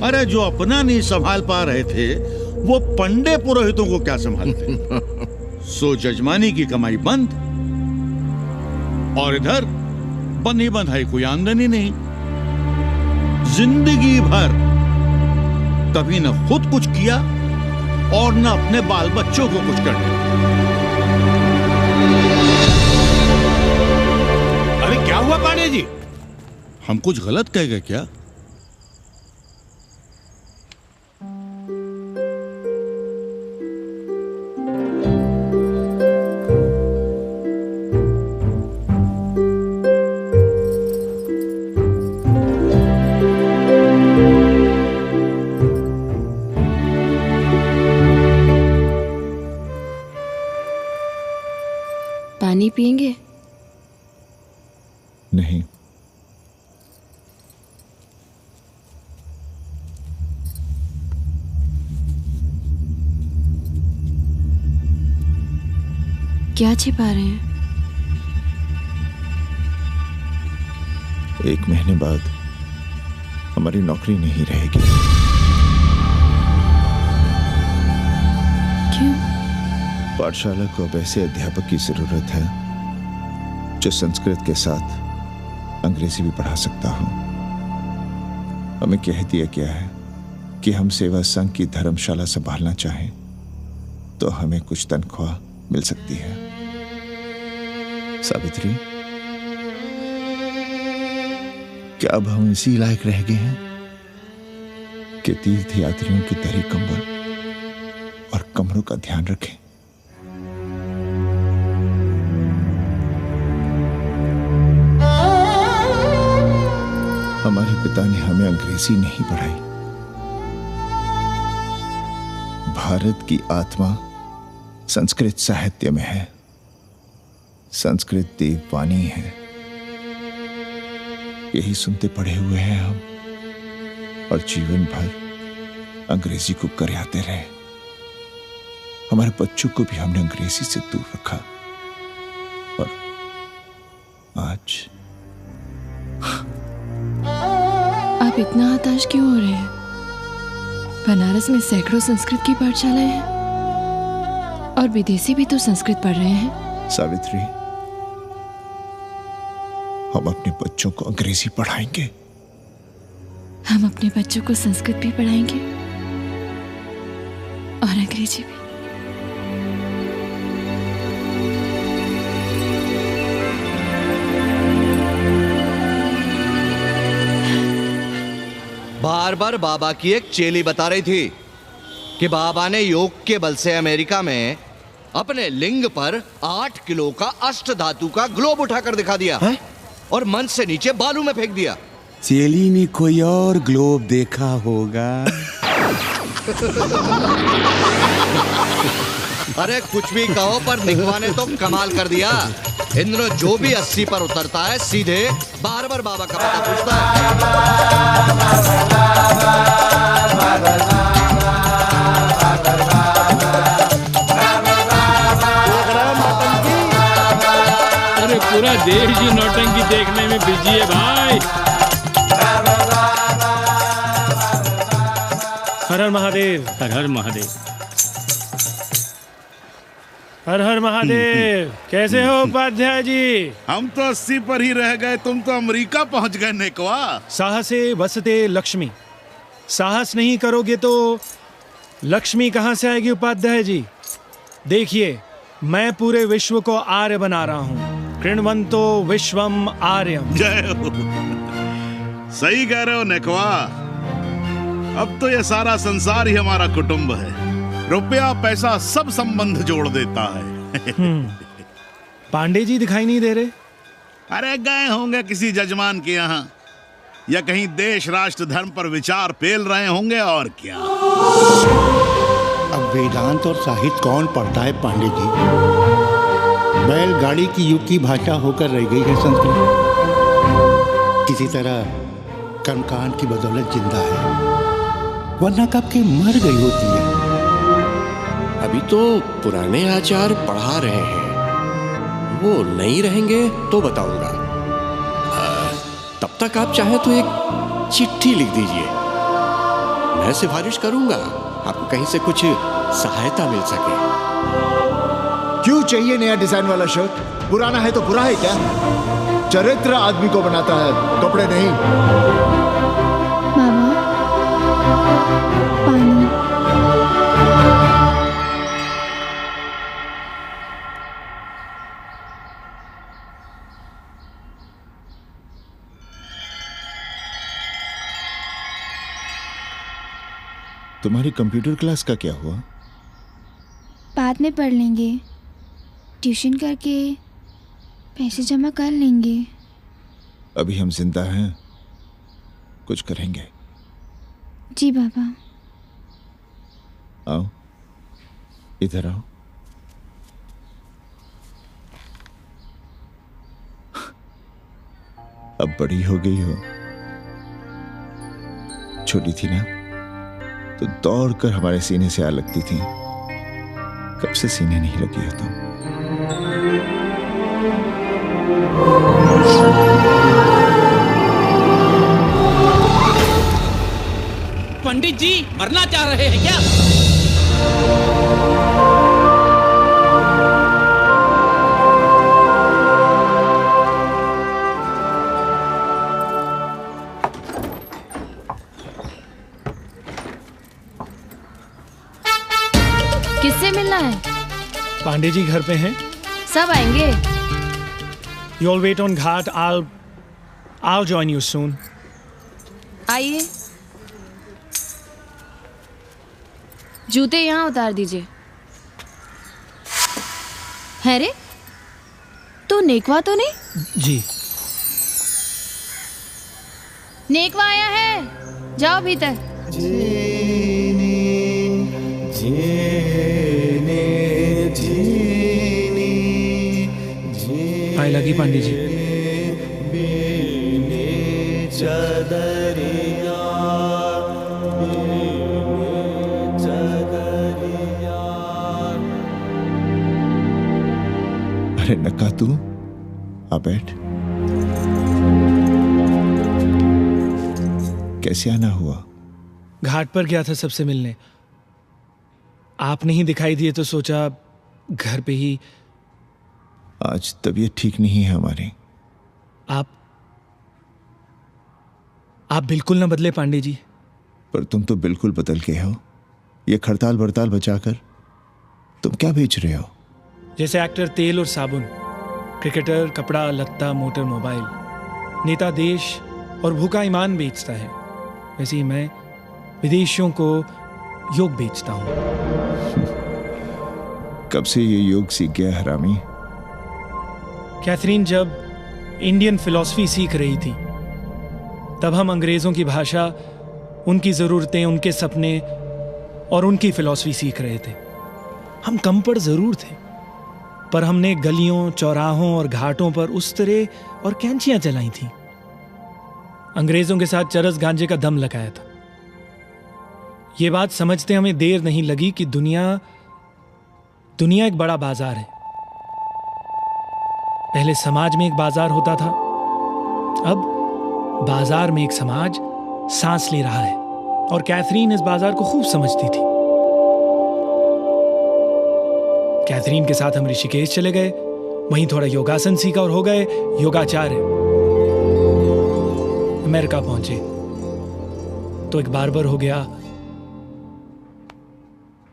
अरे जो अपना नहीं संभाल पा रहे थे वो पंडे पुरोहितों को क्या संभालते। सो जजमानी की कमाई बंद और इधर बंधी बंधाई कोई आमदनी नहीं। जिंदगी भर कभी न खुद कुछ किया और न अपने बाल बच्चों को कुछ करने। अरे क्या हुआ पांडे जी? हम कुछ गलत कह गए क्या?
पानी पिएंगे?
नहीं।
क्या छिपा रहे हैं?
1 महीने बाद हमारी नौकरी नहीं रहेगी।
क्यों?
पाठशाला को अब ऐसे अध्यापक की जरूरत है जो संस्कृत के साथ अंग्रेजी भी पढ़ा सकता हो। हमें कह दिया गया है कि हम सेवा संघ की धर्मशाला संभालना चाहें तो हमें कुछ तनख्वाह मिल सकती है। सावित्री, क्या अब हम इसी लायक रह गए हैं कि तीर्थ यात्रियों की दरी कंबल और कमरों का ध्यान रखें? हमारे पिता ने हमें अंग्रेजी नहीं पढ़ाई। भारत की आत्मा संस्कृत साहित्य में है। संस्कृत देववाणी है। यही सुनते पढ़े हुए हैं हम और जीवन भर अंग्रेजी को करियाते रहे। हमारे बच्चों को भी हमने अंग्रेजी से दूर रखा और आज
आप इतना हताश क्यों हो रहे हैं? बनारस में सैकड़ों संस्कृत की पाठशालाएं हैं और विदेशी भी तो संस्कृत पढ़ रहे हैं।
सावित्री, हम अपने बच्चों को अंग्रेजी पढ़ाएंगे।
हम अपने बच्चों को संस्कृत भी पढ़ाएंगे और अंग्रेजी भी।
बार बार बाबा की एक चेली बता रही थी कि बाबा ने योग के बल से अमेरिका में अपने लिंग पर 8 किलो का अष्ट धातु का ग्लोब उठाकर दिखा दिया है? और मंच से नीचे बालू में फेंक दिया।
चेली ने कोई और ग्लोब देखा होगा।
अरे कुछ भी कहो, पर निकवा ने तो कमाल कर दिया। इंद्र जो भी 80 पर उतरता है सीधे बार बार बाबा का पता पूछता है।
अरे पूरा देश ही नौटंकी देखने में बिजी है भाई।
हर हर महादेव।
हर हर महादेव।
हर हर महादेव। कैसे हो उपाध्याय जी?
हम तो 80 पर ही रह गए, तुम तो अमेरिका पहुंच गए नेकवा।
साहसे वसते लक्ष्मी। साहस नहीं करोगे तो लक्ष्मी कहाँ से आएगी उपाध्याय जी? देखिए, मैं पूरे विश्व को आर्य बना रहा हूँ। कृण्वन्तो विश्वम आर्यम।
जय हो। सही कह रहे हो नेकवा। अब तो ये सारा संसार ही हमारा कुटुंब है। रुपया पैसा सब संबंध जोड़ देता है।
पांडे जी दिखाई नहीं दे रहे?
अरे गए होंगे किसी जजमान के यहाँ, या कहीं देश राष्ट्र धर्म पर विचार पेल रहे होंगे, और क्या।
अब वेदांत और साहित्य कौन पढ़ता है पांडे जी? बैलगाड़ी की युग की भाषा होकर रह गई है संस्कृत। किसी तरह कर्मकांड की बदौलत जिंदा है, वरना कब की मर गई होती है।
अभी तो पुराने आचार पढ़ा रहे हैं, वो नहीं रहेंगे तो बताऊंगा। तब तक आप चाहें तो एक चिट्ठी लिख दीजिए, मैं सिफारिश करूंगा आपको कहीं से कुछ सहायता मिल सके।
क्यों चाहिए नया डिजाइन वाला शर्ट? पुराना है तो बुरा है क्या? चरित्र आदमी को बनाता है, कपड़े नहीं।
मामा, पानी।
तुम्हारी कंप्यूटर क्लास का क्या हुआ?
बाद में पढ़ लेंगे, ट्यूशन करके पैसे जमा कर लेंगे।
अभी हम जिंदा हैं, कुछ करेंगे।
जी बाबा।
आओ, इधर आओ। अब बड़ी हो गई हो। छोटी थी ना तो दौड़कर हमारे सीने से आ लगती थी। कब से सीने नहीं लगी हो तुम?
भरना चाह रहे हैं क्या?
किससे मिलना है?
पांडे जी घर पे हैं।
सब आएंगे।
You all wait on Ghat. I'll join you soon.
आइए। जूते यहाँ उतार दीजिए। है रे? तो नेकवा तो नहीं?
जी।
नेकवा आया है। जाओ भीतर।
आए लगी पांडे जी।
अरे नक्का तू आ बैठ। कैसे आना हुआ?
घाट पर गया था सबसे मिलने। आप नहीं दिखाई दिए तो सोचा घर पे ही।
आज तबीयत ठीक नहीं है हमारी।
आप बिल्कुल ना बदले पांडे जी।
पर तुम तो बिल्कुल बदल गए हो। ये खड़ताल बड़ताल बचाकर तुम क्या बेच रहे हो?
जैसे एक्टर तेल और साबुन, क्रिकेटर कपड़ा लत्ता मोटर मोबाइल, नेता देश और भूखा ईमान बेचता है, वैसे ही मैं विदेशियों को योग बेचता हूं।
कब से ये योग सीख गया हरामी?
कैथरीन जब इंडियन फिलॉसफी सीख रही थी तब हम अंग्रेजों की भाषा, उनकी जरूरतें, उनके सपने और उनकी फिलॉसफी सीख रहे थे। हम कम पढ़ जरूर थे, पर हमने गलियों, चौराहों और घाटों पर उस्तरे और कैंचियां चलाई थीं। अंग्रेजों के साथ चरस गांजे का दम लगाया था। ये बात समझते हमें देर नहीं लगी कि दुनिया एक बड़ा बाजार है। पहले समाज में एक बाजार होता था, अब बाजार में एक समाज सांस ले रहा है। और कैथरीन इस बाजार को खूब समझती थी। कैथरीन के साथ हम ऋषिकेश चले गए, वहीं थोड़ा योगासन सीखा और हो गए योगाचार्य। अमेरिका पहुंचे तो एक बार्बर हो गया,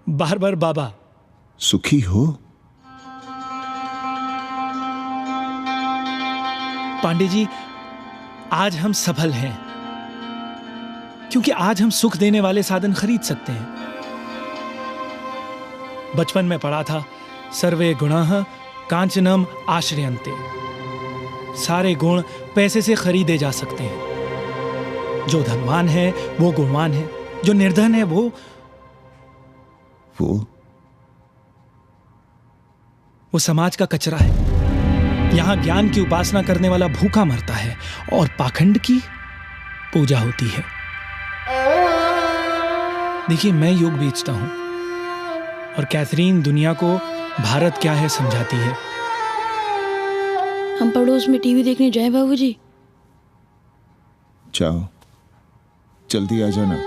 बार्बर बाबा।
सुखी हो?
पांडे जी, आज हम सफल हैं क्योंकि आज हम सुख देने वाले साधन खरीद सकते हैं। बचपन में पढ़ा था, सर्वे गुणाः कांचनम आश्रयन्ते। सारे गुण पैसे से खरीदे जा सकते हैं। जो धनवान है वो गुणवान है, जो निर्धन है वो समाज का कचरा है। यहां ज्ञान की उपासना करने वाला भूखा मरता है और पाखंड की पूजा होती है। देखिए, मैं योग बेचता हूं और कैथरीन दुनिया को भारत क्या है समझाती है।
हम पड़ोस में टीवी देखने जाएं बाबूजी?
जाओ, जल्दी आ जाना।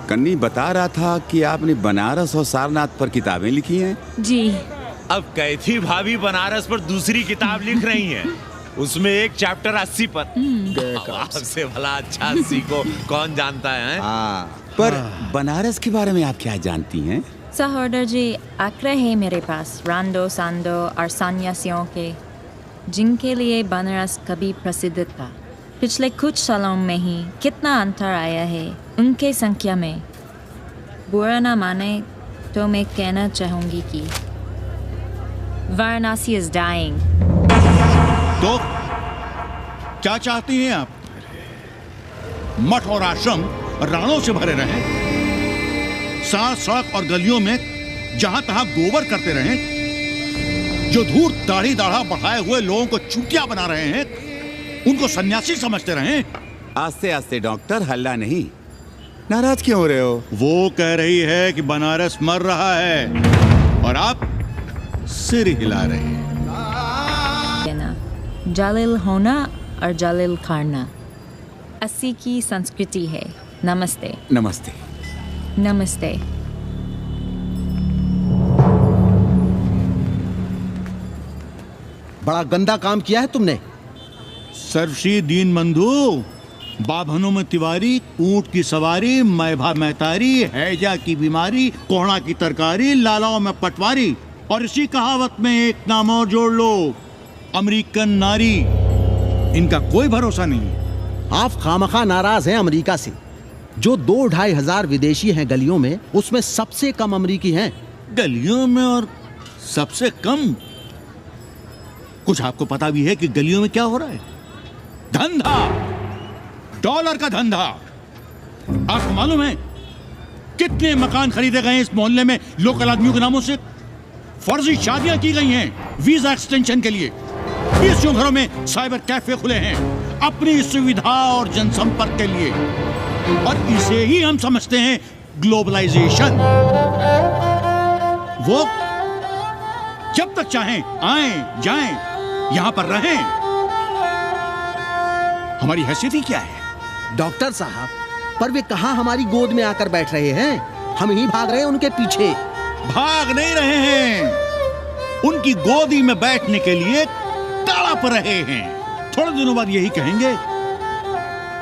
कन्नी बता रहा था कि आपने बनारस और सारनाथ पर किताबें लिखी हैं।
जी।
अब कैथी भाभी बनारस पर दूसरी किताब लिख रही हैं। उसमें एक चैप्टर 80 पर। आपसे भला अच्छा 80 को कौन जानता है?
पर बनारस के बारे में आप क्या जानती हैं?
सहोदर जी, आंकड़े हैं मेरे पास रांडो सांडो और सन्यासियों के, जिनके लिए बनारस कभी प्रसिद्ध था। पिछले कुछ सालों में ही कितना अंतर आया है उनके संख्या में। बुरा ना माने तो मैं कहना चाहूंगी कि वाराणसी इज डाइंग।
तो क्या चाहती हैं आप? मठ और आश्रम राणों से भरे रहें, साथ सड़क और गलियों में जहां तहां गोबर करते रहें, जो धूर्त दाढ़ी दाढ़ा बढ़ाए हुए लोगों को चूतिया बना रहे हैं उनको सन्यासी समझते रहें?
आस्ते आस्ते डॉक्टर, हल्ला नहीं। नाराज क्यों हो रहे हो?
वो कह रही है कि बनारस मर रहा है और आप सिर हिला रहे हैं।
जालिल होना और जलील खाना 80 की संस्कृति है। नमस्ते।
नमस्ते।
नमस्ते।
बड़ा गंदा काम किया है तुमने।
सर्वश्री दीन बंधु, बाभनों में तिवारी, ऊंट की सवारी, मैभा मैतारी, हैजा की बीमारी, कोहड़ा की तरकारी, लालाओं में पटवारी, और इसी कहावत में एक नाम और जोड़ लो, अमेरिकन नारी। इनका कोई भरोसा नहीं।
आप खामखा नाराज हैं अमेरिका से। जो 2-2.5 हजार विदेशी हैं गलियों में, उसमें सबसे कम अमेरिकी हैं।
गलियों में और सबसे कम? कुछ आपको पता भी है कि गलियों में क्या हो रहा है? धंधा, डॉलर का धंधा। आपको मालूम है कितने मकान खरीदे गए इस मोहल्ले में लोकल आदमियों के नामों से? फर्जी शादियां की गई हैं वीजा एक्सटेंशन के लिए। 20 घरों में साइबर कैफे खुले हैं अपनी सुविधा और जनसंपर्क के लिए, और इसे ही हम समझते हैं ग्लोबलाइजेशन। वो जब तक चाहें आएं जाएं, यहां पर रहें। हमारी हैसियत ही क्या है?
डॉक्टर साहब, पर वे कहां हमारी गोद में आकर बैठ रहे हैं? हम ही भाग रहे हैं उनके पीछे।
भाग नहीं रहे हैं, उनकी गोदी में बैठने के लिए तड़प रहे हैं। थोड़े दिनों बाद यही कहेंगे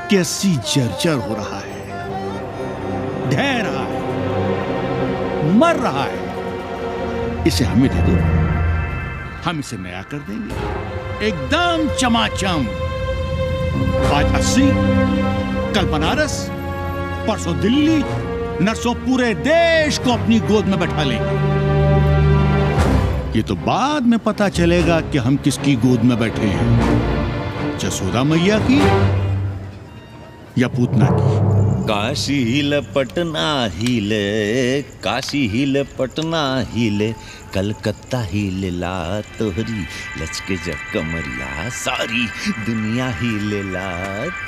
कि 80 जर्जर हो रहा है, ढह रहा है, मर रहा है। इसे हमें दे दो, हम इसे नया कर देंगे, एकदम चमाचम। आज 80, कल बनारस, परसों दिल्ली, नरसों पूरे देश को अपनी गोद में बैठा लेंगे। ये तो बाद में पता चलेगा कि हम किसकी गोद में बैठे हैं, जसोदा मैया की या पूतना की।
काशी हिले पटना हिले, काशी हिले पटना हिले, कलकत्ता हिले ला तोहरी लचके जब कमरिया, सारी दुनिया हिले ला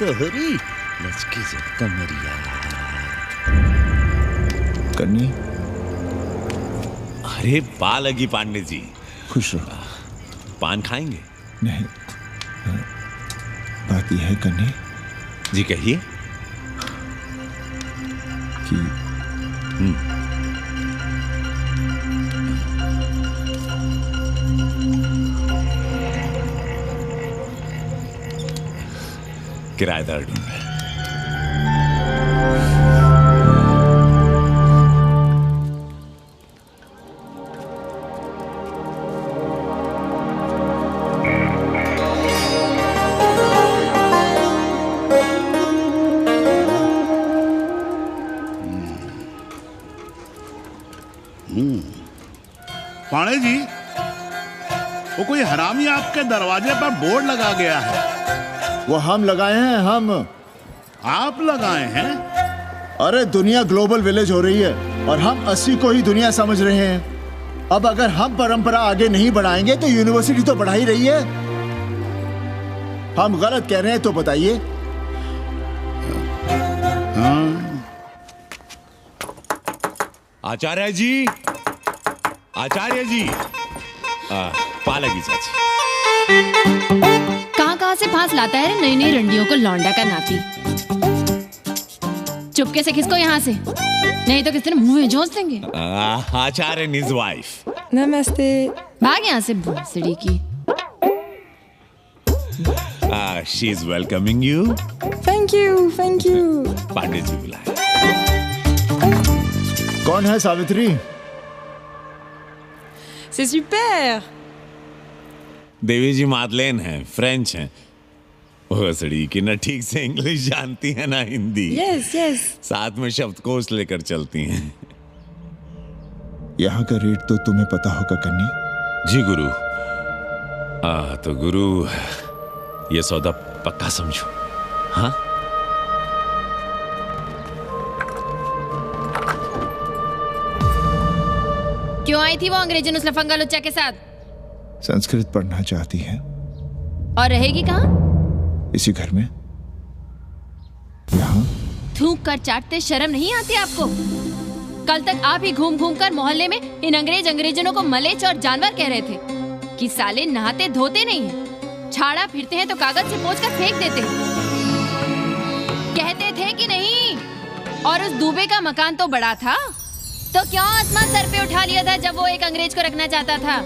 तोहरी लचके जब कमरिया।
कन्नी,
अरे पा लगी पांडे जी।
खुश रहो।
पान खाएंगे?
नहीं, बात यह है कन्नी
जी, कहिए।
कि
किराएदार ढूंढ रहे।
पाणे जी, वो कोई हरामी आपके दरवाजे पर बोर्ड लगा गया है।
वो हम लगाए हैं। हम?
आप लगाए हैं?
अरे दुनिया ग्लोबल विलेज हो रही है और हम 80 को ही दुनिया समझ रहे हैं। अब अगर हम परंपरा आगे नहीं बढ़ाएंगे तो यूनिवर्सिटी तो बढ़ा ही रही है। हम गलत कह रहे हैं तो बताइए।
आचार्य जी, आचार्य जी, पालगी चाची।
कहां से फांस लाता है नई नई रंडियों को लौंडा का नाती। चुपके से खिसको यहाँ से, नहीं तो किस दिन मुंह में जोश देंगे।
आचार्य and his wife।
नमस्ते।
भाग यहाँ से भोसड़ी की।
She is welcoming you।
Thank you, thank you.
Pandey ji बुलाए।
कौन है सावित्री?
C'est super।
देवी जी मादलेन हैं, फ्रेंच हैं। भोसड़ी की ना ठीक से इंग्लिश जानती है ना हिंदी।
Yes yes.
साथ में शब्दकोश लेकर चलती हैं।
यहाँ का रेट तो तुम्हें पता होगा कन्नी।
जी गुरु। तो गुरु, ये सौदा पक्का समझो। हाँ,
क्यों आई थी वो अंग्रेजन उस लफंगा लुच्चा के साथ?
संस्कृत पढ़ना चाहती है।
और रहेगी कहाँ?
इसी घर में, यहाँ।
थूक कर चाटते शर्म नहीं आती आपको? कल तक आप ही घूम घूम कर मोहल्ले में इन अंग्रेजनों को मलेच और जानवर कह रहे थे कि साले नहाते धोते नहीं हैं। छाड़ा फिरते हैं तो कागज से पोंछ कर फेंक देते हैं। कहते थे कि नहीं। और उस दूबे का मकान तो बड़ा था, तो क्यों आसमान सर पे उठा लिया था जब वो एक अंग्रेज को रखना चाहता था?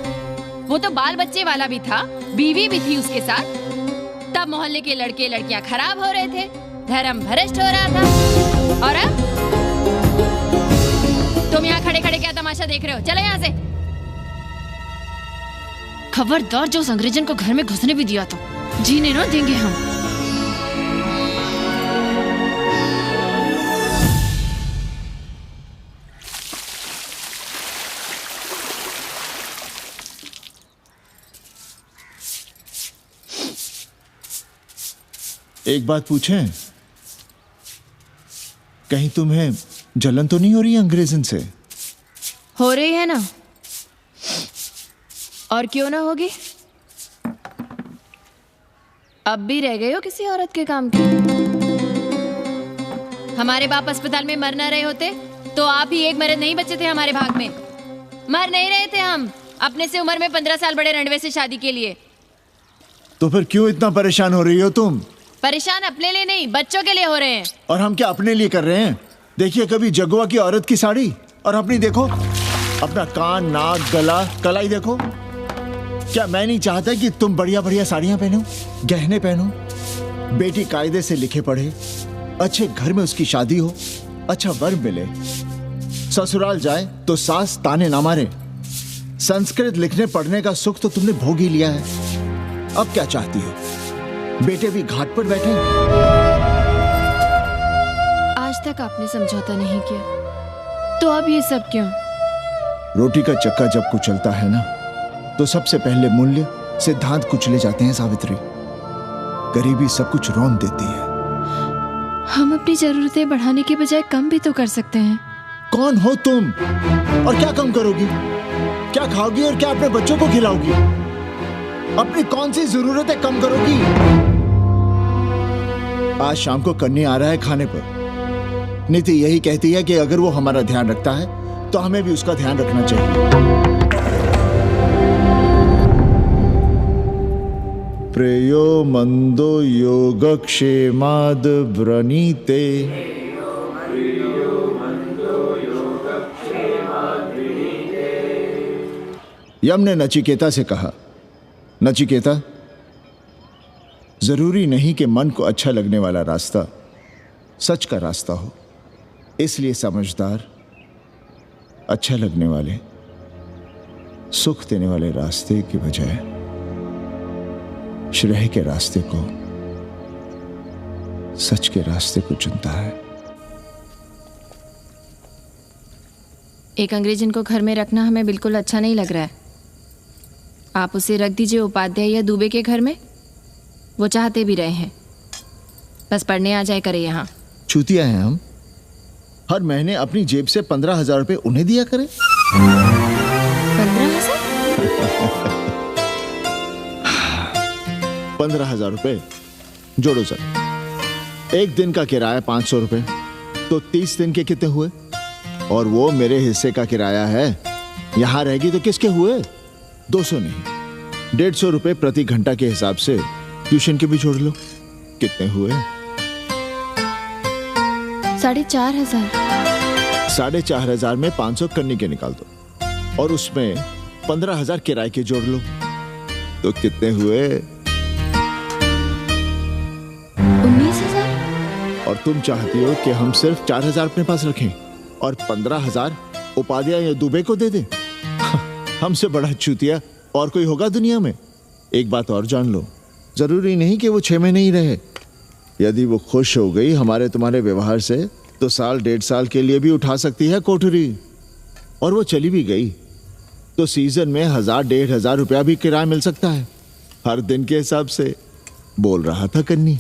वो तो बाल बच्चे वाला भी था, बीवी भी थी उसके साथ। तब मोहल्ले के लड़के लड़कियां खराब हो रहे थे, धर्म भ्रष्ट हो रहा था। और अब तुम यहाँ खड़े खड़े क्या तमाशा देख रहे हो? चलो यहाँ से। खबरदार, जो उस अंग्रेजन को घर में घुसने भी दिया तो जीने ना देंगे हम।
एक बात पूछें, कहीं तुम्हें जलन तो नहीं हो रही अंग्रेजन से?
हो रही है ना, और क्यों ना होगी? अब भी रह गए हो किसी औरत के काम की? हमारे बाप अस्पताल में मर न रहे होते तो आप ही एक मर्द नहीं बचे थे हमारे भाग में। मर नहीं रहे थे हम अपने से उम्र में 15 साल बड़े रंडवे से शादी के लिए।
तो फिर क्यों इतना परेशान हो रही हो तुम?
परेशान अपने लिए नहीं, बच्चों के लिए हो रहे हैं।
और हम क्या अपने लिए कर रहे हैं? देखिए कभी जगुआ की औरत की साड़ी और अपनी देखो, अपना कान, नाक, गला, कलाई देखो। क्या मैं नहीं चाहता कि तुम बढ़िया बढ़िया साड़ियां पहनो, गहने पहनो, बेटी कायदे से लिखे पढ़े, अच्छे घर में उसकी शादी हो, अच्छा वर मिले, ससुराल जाए तो सास ताने ना मारे। संस्कृत लिखने पढ़ने का सुख तो तुमने भोग ही लिया है, अब क्या चाहती हो? बेटे भी घाट पर बैठे।
आज तक आपने समझौता नहीं किया, तो अब ये सब क्यों?
रोटी का चक्का जब कुचलता है ना, तो सबसे पहले मूल्य सिद्धांत कुचले जाते हैं सावित्री। गरीबी सब कुछ रौंद देती है।
हम अपनी जरूरतें बढ़ाने के बजाय कम भी तो कर सकते हैं।
कौन हो तुम और क्या कम करोगी? क्या खाओगी और क्या अपने बच्चों को खिलाओगी? अपनी कौन सी जरूरतें कम करोगी? आज शाम को कन्नी आ रहा है खाने पर। नीति यही कहती है कि अगर वो हमारा ध्यान रखता है तो हमें भी उसका ध्यान रखना चाहिए। प्रेयो मंदो योगक्षेमाद व्रणीते। यम ने नचिकेता से कहा, नचिकेता, जरूरी नहीं कि मन को अच्छा लगने वाला रास्ता सच का रास्ता हो। इसलिए समझदार, अच्छा लगने वाले, सुख देने वाले रास्ते की बजाय श्रेय के रास्ते को, सच के रास्ते को चुनता है।
एक अंग्रेजन को घर में रखना हमें बिल्कुल अच्छा नहीं लग रहा है। आप उसे रख दीजिए उपाध्याय या दुबे के घर में, वो चाहते भी रहे हैं। बस पढ़ने आ जाए करे यहाँ।
चूतिया हैं हम, हर महीने अपनी जेब से 15,000 रुपए उन्हें दिया करें। 15,000 रुपए जोड़ो सर। एक दिन का किराया 500 रुपए, तो 30 दिन के कितने हुए? और वो मेरे हिस्से का किराया है, यहां रहेगी तो किसके हुए? 200 नहीं, 150 रुपए प्रति घंटा के हिसाब से ट्यूशन के भी जोड़ लो, कितने हुए?
4,500।
4,500 में 500 कन्नी के निकाल दो और उसमें 15,000 किराए के जोड़ लो, तो कितने हुए?
19,000।
और तुम चाहती हो कि हम सिर्फ 4,000 अपने पास रखें और 15,000 उपाध्याय या दुबे को दे दें? हमसे बड़ा चूतिया और कोई होगा दुनिया में? एक बात और जान लो, जरूरी नहीं कि वो 6 महीने ही रहे। यदि वो खुश हो गई हमारे तुम्हारे व्यवहार से, तो साल 1.5 साल के लिए भी उठा सकती है कोठरी। और वो चली भी गई तो सीजन में 1,000-1,500 रुपया भी किराया मिल सकता है, हर दिन के हिसाब से। बोल रहा था कन्नी।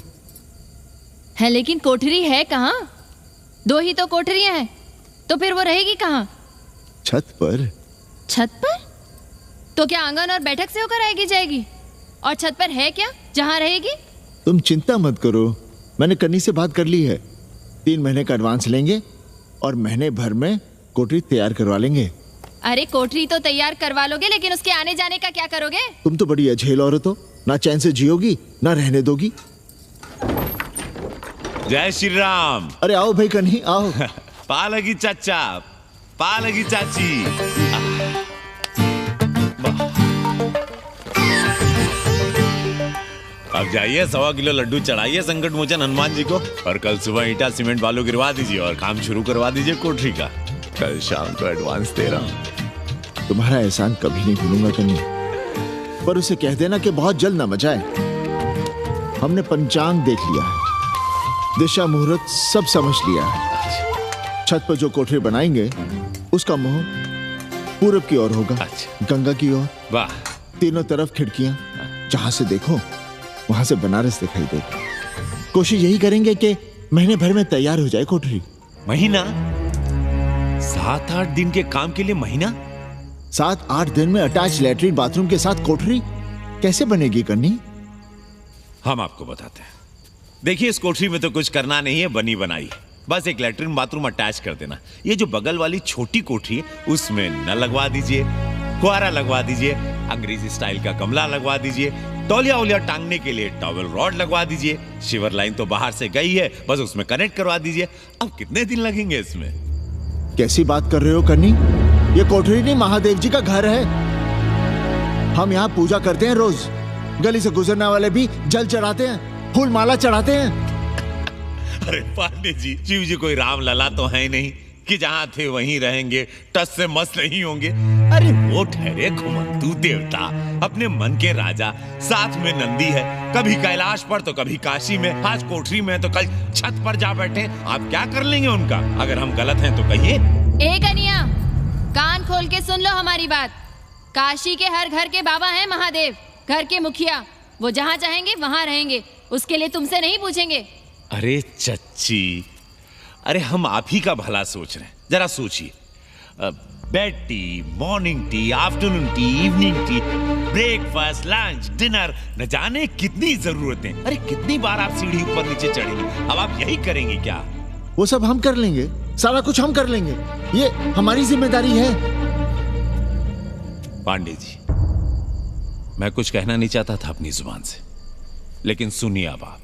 है लेकिन कोठरी है कहाँ? 2 ही तो कोठरियां हैं, तो फिर वो रहेगी कहाँ?
छत पर।
छत पर? तो क्या आंगन और बैठक से होकर आएगी जाएगी? और छत पर है क्या जहाँ रहेगी?
तुम चिंता मत करो, मैंने कन्नी से बात कर ली है। 3 महीने का एडवांस लेंगे और महीने भर में कोठरी तैयार करवा लेंगे।
अरे कोठरी तो तैयार करवा लोगे, लेकिन उसके आने जाने का क्या करोगे?
तुम तो बड़ी अझेल औरत हो, ना चैन से जियोगी ना रहने दोगी।
जय श्री राम।
अरे आओ भाई कन्ही आओ।
पालगी चाचा, पालगी चाची। अब जाइए 1.25 किलो लड्डू चढ़ाइए संकट मोचन हनुमान जी को और कल सुबह ईटा सीमेंट बालू गिरवा दीजिए और काम शुरू करवा दीजिए कोठरी का। कल शाम को एडवांस दे रहा हूँ।
तुम्हारा एहसान कभी नहीं भूलूंगा कन्ही, पर उसे कह देना कि बहुत जल्द न मचाए। हमने पंचांग देख लिया है, दिशा मुहूर्त सब समझ लिया है। छत पर जो कोठरी बनाएंगे उसका मुंह पूरब की ओर होगा, गंगा की ओर।
वाह।
तीनों तरफ खिड़कियां, जहां से देखो वहां से बनारस दिखाई देगा। कोशिश यही करेंगे कि महीने भर में तैयार हो जाए कोठरी।
महीना? 7-8 दिन के काम के लिए महीना?
7-8 दिन में अटैच लैट्रिन बाथरूम के साथ कोठरी कैसे बनेगी कन्नी?
हम आपको बताते हैं। देखिए इस कोठरी में तो कुछ करना नहीं है, बनी बनाई। बस एक लैट्रिन बाथरूम अटैच कर देना। ये जो बगल वाली छोटी कोठरी है उसमें नल लगवा दीजिए, फुहारा लगवा दीजिए, अंग्रेजी स्टाइल का गमला लगवा दीजिए, तौलिया उलिया टांगने के लिए टॉवल रॉड लगवा दीजिए। शिवर लाइन तो बाहर से गई है, बस उसमें कनेक्ट करवा दीजिए। अब कितने दिन लगेंगे इसमें?
कैसी बात कर रहे हो कन्नी? ये कोठरी नहीं, महादेव जी का घर है। हम यहाँ पूजा करते हैं रोज। गली से गुजरने वाले भी जल चढ़ाते हैं, फूल माला चढ़ाते हैं।
अरे पांडे जी, शिव जी कोई राम लला तो है नहीं कि जहां थे वहीं रहेंगे, टस से मस नहीं होंगे। अरे वो ठहरे घुमंतू देवता, अपने मन के राजा, साथ में नंदी है, कभी कैलाश पर तो कभी काशी में, आज कोठरी में तो कल छत पर जा बैठे। आप क्या कर लेंगे उनका? अगर हम गलत हैं तो कहिए।
ए कन्या, कान खोल के सुन लो हमारी बात। काशी के हर घर के बाबा हैं महादेव, घर के मुखिया। वो जहाँ चाहेंगे वहाँ रहेंगे, उसके लिए तुमसे नहीं पूछेंगे।
अरे चच्ची, अरे हम आप ही का भला सोच रहे हैं। जरा सोचिए, bed tea, morning tea, afternoon T, evening tea, breakfast, lunch, dinner, न जाने कितनी जरूरतें। अरे कितनी बार आप सीढ़ी ऊपर नीचे चढ़ेंगे। अब आप यही करेंगे क्या?
वो सब हम कर लेंगे, सारा कुछ हम कर लेंगे, ये हमारी जिम्मेदारी है।
पांडे जी, मैं कुछ कहना नहीं चाहता था अपनी जुबान से, लेकिन सुनिए अब आप।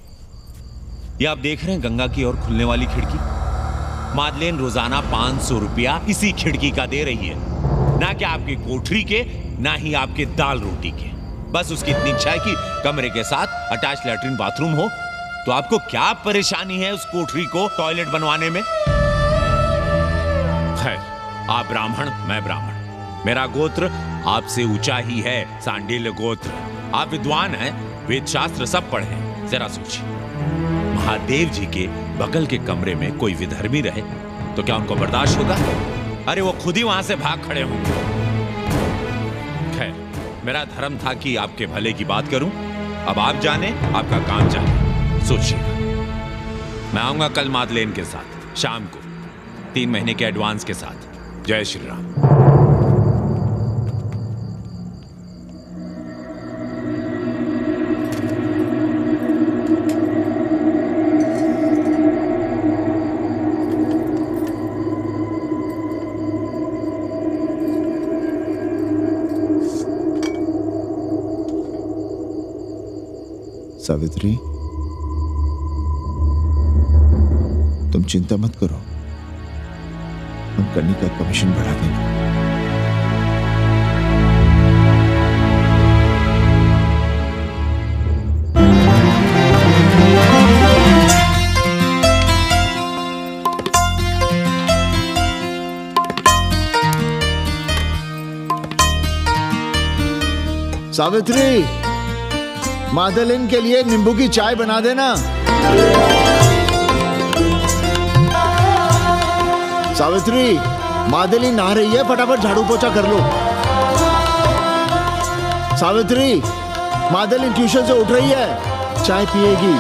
ये आप देख रहे हैं गंगा की ओर खुलने वाली खिड़की? मादलेन रोजाना 500 रुपया इसी खिड़की का दे रही है, ना कि आपकी कोठरी के, ना ही आपके दाल रोटी के। बस उसकी इतनी इच्छा है कि कमरे के साथ अटैच लैट्रिन बाथरूम हो। तो आपको क्या परेशानी है उस कोठरी को टॉयलेट बनवाने में? खैर, आप ब्राह्मण, मैं ब्राह्मण, मेरा गोत्र आपसे ऊंचा ही है, सांडिल्य गोत्र। आप विद्वान हैं, वेद शास्त्र सब पढ़े हैं। जरा सोचिए, महादेव जी के बगल के कमरे में कोई विधर्मी रहे तो क्या उनको बर्दाश्त होगा? अरे वो खुद ही वहां से भाग खड़े होंगे। खैर, मेरा धर्म था कि आपके भले की बात करूं। अब आप जाने, आपका काम जाने। सोचिएगा, मैं आऊंगा कल मादलेन के साथ शाम को, 3 महीने के एडवांस के साथ। जय श्री राम।
सावित्री, तुम चिंता मत करो, हम कन्नी का कमीशन बढ़ा देंगे। सावित्री, मादलिन के लिए नींबू की चाय बना देना। सावित्री, मादलिन नहा रही है, फटाफट झाड़ू पोछा कर लो। सावित्री, मादलिन ट्यूशन से उठ रही है, चाय पिएगी।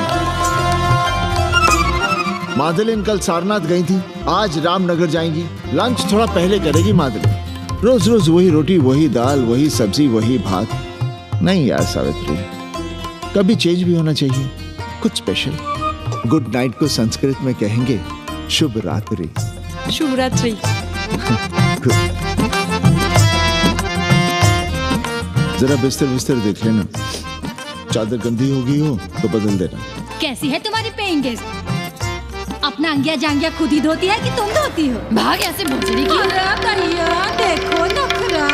मादलिन कल सारनाथ गई थी, आज रामनगर जाएंगी, लंच थोड़ा पहले करेगी मादलिन। रोज रोज वही रोटी, वही दाल, वही सब्जी, वही भात। नहीं यार सावित्री, कभी चेंज भी होना चाहिए, कुछ स्पेशल। गुड नाइट को संस्कृत में कहेंगे शुभ रात्रि।
शुभ रात्रि।
जरा बिस्तर बिस्तर देख लेना, चादर गंदी हो गई हो तो बदल देना।
कैसी है तुम्हारी पेइंग गेस्ट? अपना अंगिया जांगिया खुद ही धोती है कि तुम धोती हो?
भाग ऐसे भोजड़ी की।
भैया देखो नखरा।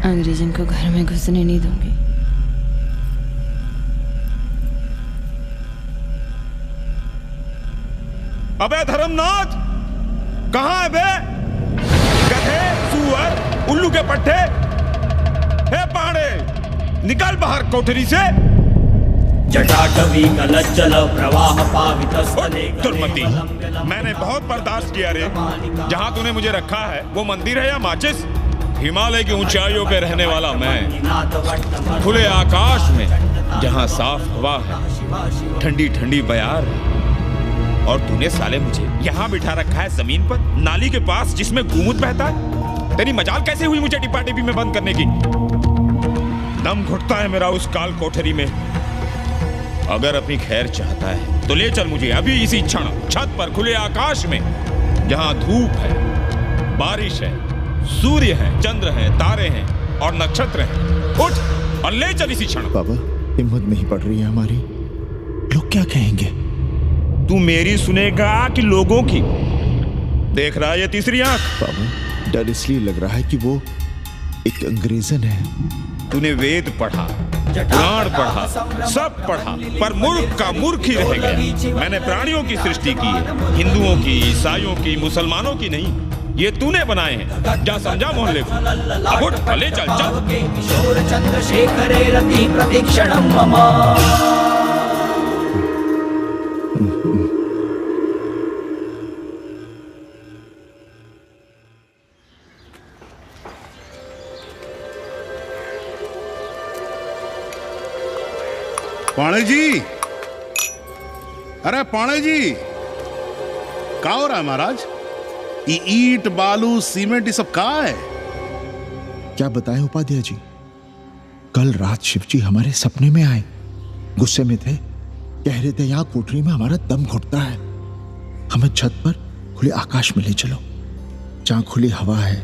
अंग्रेजन को घर में घुसने नहीं दूंगी।
अबे धर्मनाथ, कहाँ है बे? गधे, सुअर, उल्लू के पट्टे। हे पांडे, निकल बाहर कोठरी से।
जटाटवी कलज्जल प्रवाह पावितस्थले।
दुर्मति, मैंने बहुत बर्दाश्त किया रे। जहाँ तूने मुझे रखा है वो मंदिर है या माचिस? हिमालय की ऊंचाइयों पे रहने वाला मैं, खुले आकाश में जहाँ साफ हवा है, ठंडी ठंडी बयार, और तूने साले मुझे यहाँ बिठा रखा है जमीन पर, नाली के पास जिसमें गोमूत्र बहता है। तेरी मजाल कैसे हुई मुझे टिपा टिपी में बंद करने की? दम घुटता है मेरा उस काल कोठरी में। अगर अपनी खैर चाहता है तो ले चल मुझे अभी इसी क्षण छत पर खुले आकाश में, जहाँ धूप है, बारिश है, सूर्य है, चंद्र है, तारे हैं और नक्षत्र हैं। उठ और ले चल इसी क्षण।
बाबा, हिम्मत नहीं पड़ रही है हमारी। लोग क्या कहेंगे?
तू मेरी सुनेगा कि लोगों की? देख रहा है ये तीसरी आंख?
बाबा, डर इसलिए लग रहा है कि वो एक अंग्रेजन है।
तूने वेद पढ़ा, पुराण पढ़ा, सब पढ़ा, पर मूर्ख का मूर्ख ही रह गया। मैंने प्राणियों की सृष्टि की है, हिंदुओं की, ईसाइयों की, मुसलमानों की नहीं। ये तूने बनाए हैं। जा समझा मोहल्ले को। अब उठ, ले चल चल।
किशोर चंद्रशेखरे रति प्रतीक्षणं मम।
पाणे जी, अरे पाणे जी, क्या हो रहा है महाराज? ये ईंट बालू सीमेंट ये सब कहाँ है?
क्या बताएं उपाध्याय जी, कल रात शिवजी हमारे सपने में आए। गुस्से में थे, कह रहे थे यहाँ कोठरी में हमारा दम घुटता है, हमें छत पर खुले आकाश में ले चलो, जहाँ खुली हवा है,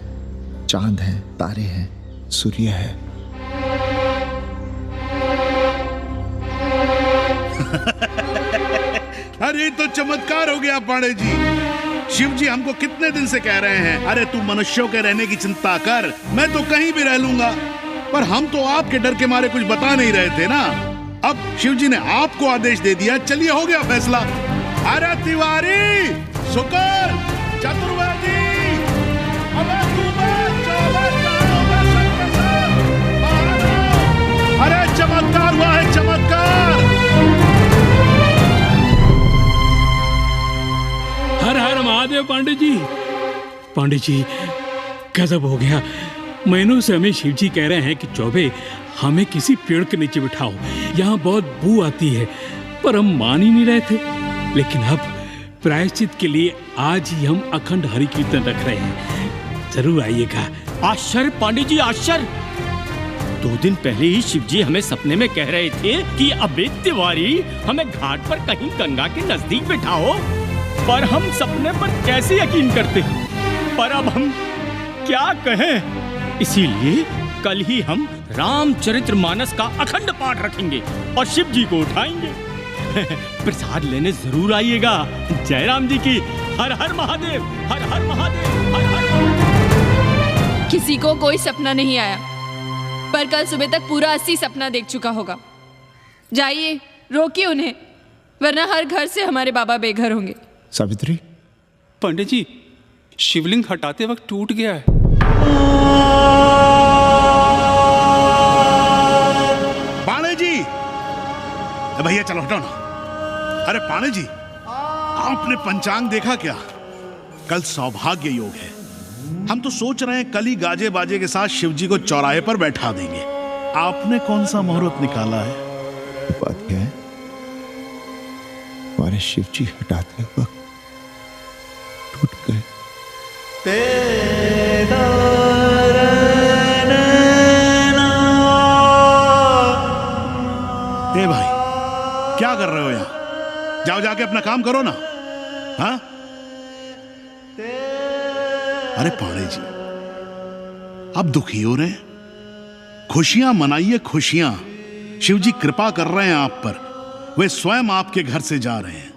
चांद है, तारे हैं, सूर्य है।
अरे तो चमत्कार हो गया पाणे जी। शिव जी हमको कितने दिन से कह रहे हैं, अरे तू मनुष्यों के रहने की चिंता कर, मैं तो कहीं भी रह लूंगा। पर हम तो आपके डर के मारे कुछ बता नहीं रहे थे ना। अब शिव जी ने आपको आदेश दे दिया, चलिए हो गया फैसला। अरे तिवारी, शुक्र, चतुर्वेदी, अरे चमत्कार हुआ है, चमत्कार।
हर हर महादेव पांडे जी। पांडे जी, गजब हो गया। महीनों से हमें शिवजी कह रहे हैं कि चौबे हमें किसी पेड़ के नीचे बिठाओ, यहाँ बहुत बू आती है, पर हम मान ही नहीं रहे थे। लेकिन अब प्रायश्चित के लिए आज ही हम अखंड हरि कीर्तन रख रहे हैं, जरूर आइएगा।
आश्चर्य पांडे जी, आश्चर्य। 2 दिन पहले ही शिवजी हमें सपने में कह रहे थे कि अबे तिवारी, हमें घाट पर कहीं गंगा के नजदीक बिठाओ, पर हम सपने पर कैसे यकीन करते। पर अब हम क्या कहें, इसीलिए कल ही हम रामचरितमानस का अखंड पाठ रखेंगे और शिव जी को उठाएंगे। प्रसाद लेने जरूर आइएगा। जय राम जी की। हर हर महादेव, हर हर महादेव, हर हर महादेव।
किसी को कोई सपना नहीं आया, पर कल सुबह तक पूरा 80 सपना देख चुका होगा। जाइए, रोकिए उन्हें, वरना हर घर से हमारे बाबा बेघर होंगे।
सावित्री,
पंडित जी, शिवलिंग हटाते वक्त टूट गया है।
पाणे जी, भैया चलो हटाओ ना। अरे पाणे जी, आपने पंचांग देखा क्या? कल सौभाग्य योग है। हम तो सोच रहे हैं कल ही गाजे बाजे के साथ शिवजी को चौराहे पर बैठा देंगे। आपने कौन सा मुहूर्त निकाला है?
उपाध्याय, हमारे शिवजी हटाते वक्त टूट गए।
ए भाई, क्या कर रहे हो यहाँ? जाओ जाके अपना काम करो ना। हाँ? अरे पाणे जी, अब दुखी हो रहे हैं। खुशियां मनाइए, खुशियां। शिव जी कृपा कर रहे हैं आप पर। वे स्वयं आपके घर से जा रहे हैं।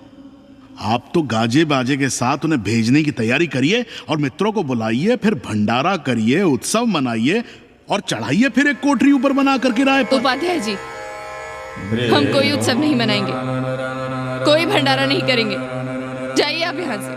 आप तो गाजे बाजे के साथ उन्हें भेजने की तैयारी करिए और मित्रों को बुलाइए, फिर भंडारा करिए, उत्सव मनाइए और चढ़ाइए फिर एक कोठरी ऊपर बना कर किराए पर।
उपाध्याय जी, हम कोई उत्सव नहीं मनाएंगे, कोई भंडारा नहीं करेंगे। जाइए आप यहाँ से।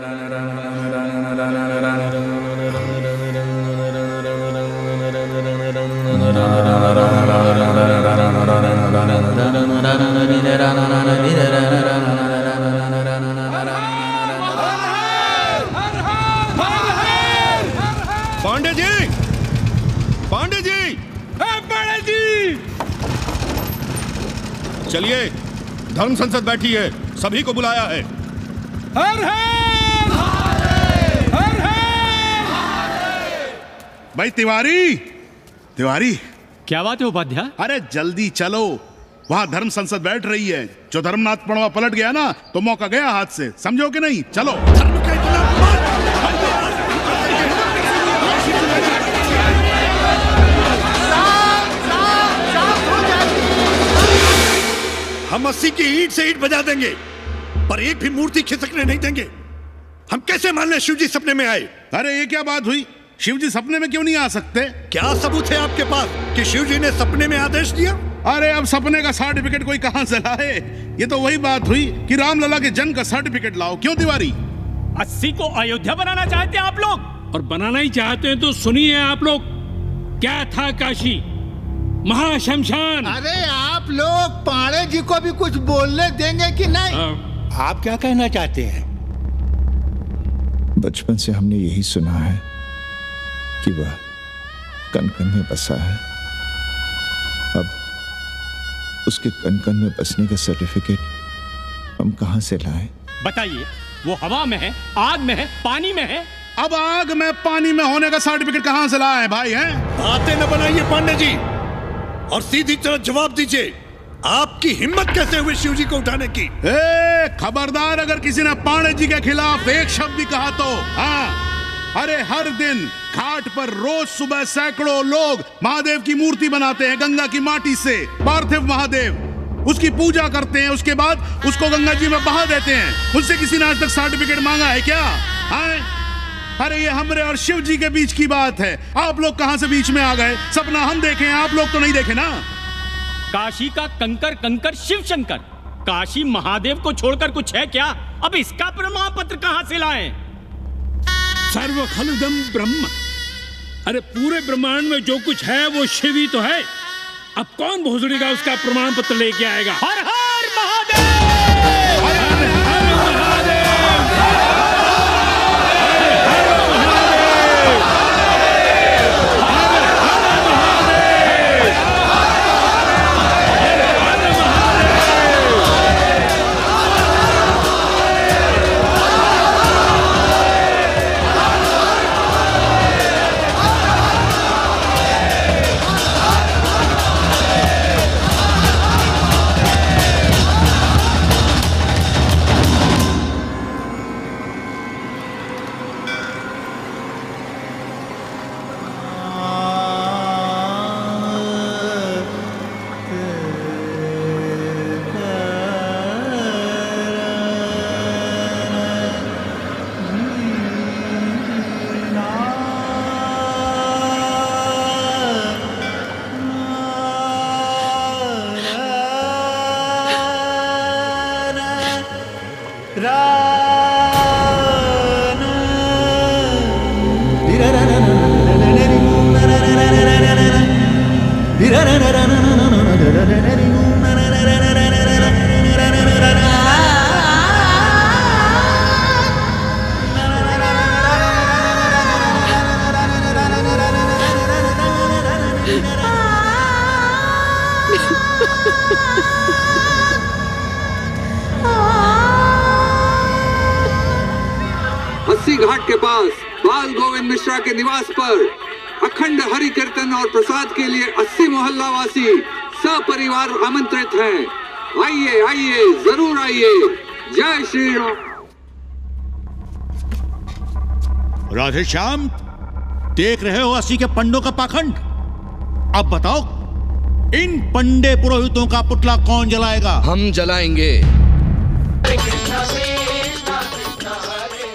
पांडे जी, पांडे जी, पांडे जी, चलिए, धर्म संसद बैठी है, सभी को बुलाया है। हर हर हर हर।
भाई तिवारी, तिवारी,
क्या बात है उपाध्याय?
अरे जल्दी चलो, वहां धर्म संसद बैठ रही है। जो धर्मनाथ पड़वा पलट गया ना तो मौका गया हाथ से, समझो कि नहीं? चलो।
हम 80 की ईंट से ईंट बजा देंगे, पर एक भी मूर्ति खिसकने नहीं देंगे। हम कैसे मान लें शिव जी सपने में आए?
अरे ये क्या बात हुई? शिव जी सपने में क्यों नहीं आ सकते?
क्या सबूत है आपके पास कि शिव जी ने सपने में आदेश दिया?
अरे अब सपने का सर्टिफिकेट कोई कहां से लाए? ये तो वही बात हुई कि रामलला के जन्म का सर्टिफिकेट लाओ। क्यों तिवारी?
80 को अयोध्या बनाना चाहते हैं आप लोग, और बनाना ही चाहते हैं तो सुनिए आप लोग, क्या था काशी महाशमशान।
अरे आप लोग पांडे जी को भी कुछ बोलने देंगे कि नहीं?
आप क्या कहना चाहते हैं?
बचपन से हमने यही सुना है कि वह कन कन में बसा है। अब उसके कन कन में बसने का सर्टिफिकेट हम कहां से लाएं?
बताइए, वो हवा में है, आग में है, पानी में है?
अब आग में पानी में होने का सर्टिफिकेट कहां से लाए भाई? हैं?
बातें न बनाइए पांडे जी, और सीधी तरह जवाब दीजिए, आपकी हिम्मत कैसे हुई शिव जी को उठाने की?
खबरदार, अगर किसी ने पांडे जी के खिलाफ एक शब्द भी कहा तो। हाँ, अरे हर दिन घाट पर रोज सुबह सैकड़ों लोग महादेव की मूर्ति बनाते हैं गंगा की माटी से, पार्थिव महादेव। उसकी पूजा करते हैं, उसके बाद उसको गंगा जी में बहा देते हैं। उनसे किसी ने आज तक सर्टिफिकेट मांगा है क्या? अरे ये हमरे और शिव जी के बीच की बात है। आप लोग कहां से बीच में आ गए? सपना हम देखे हैं, आप लोग तो नहीं देखे ना।
काशी का कंकर कंकर शिव शंकर, काशी महादेव को छोड़कर कुछ है क्या? अब इसका प्रमाण पत्र कहां से लाएं?
सर्व खलुदम ब्रह्म, अरे पूरे ब्रह्मांड में जो कुछ है वो शिव ही तो है। अब कौन भोसड़ी का उसका प्रमाण पत्र लेके आएगा?
हर हर महादेव,
हर हर महादेव।
अस्सी घाट के पास बाल गोविंद मिश्रा के निवास पर अखंड हरि कीर्तन और प्रसाद के लिए 80 मोहल्ला वासी सपरिवार आमंत्रित हैं। आइए आइए, जरूर आइए। जय श्री राम।
राधेश्याम, देख रहे हो 80 के पंडों का पाखंड। अब बताओ, इन पंडे पुरोहितों का पुतला कौन जलाएगा?
हम जलाएंगे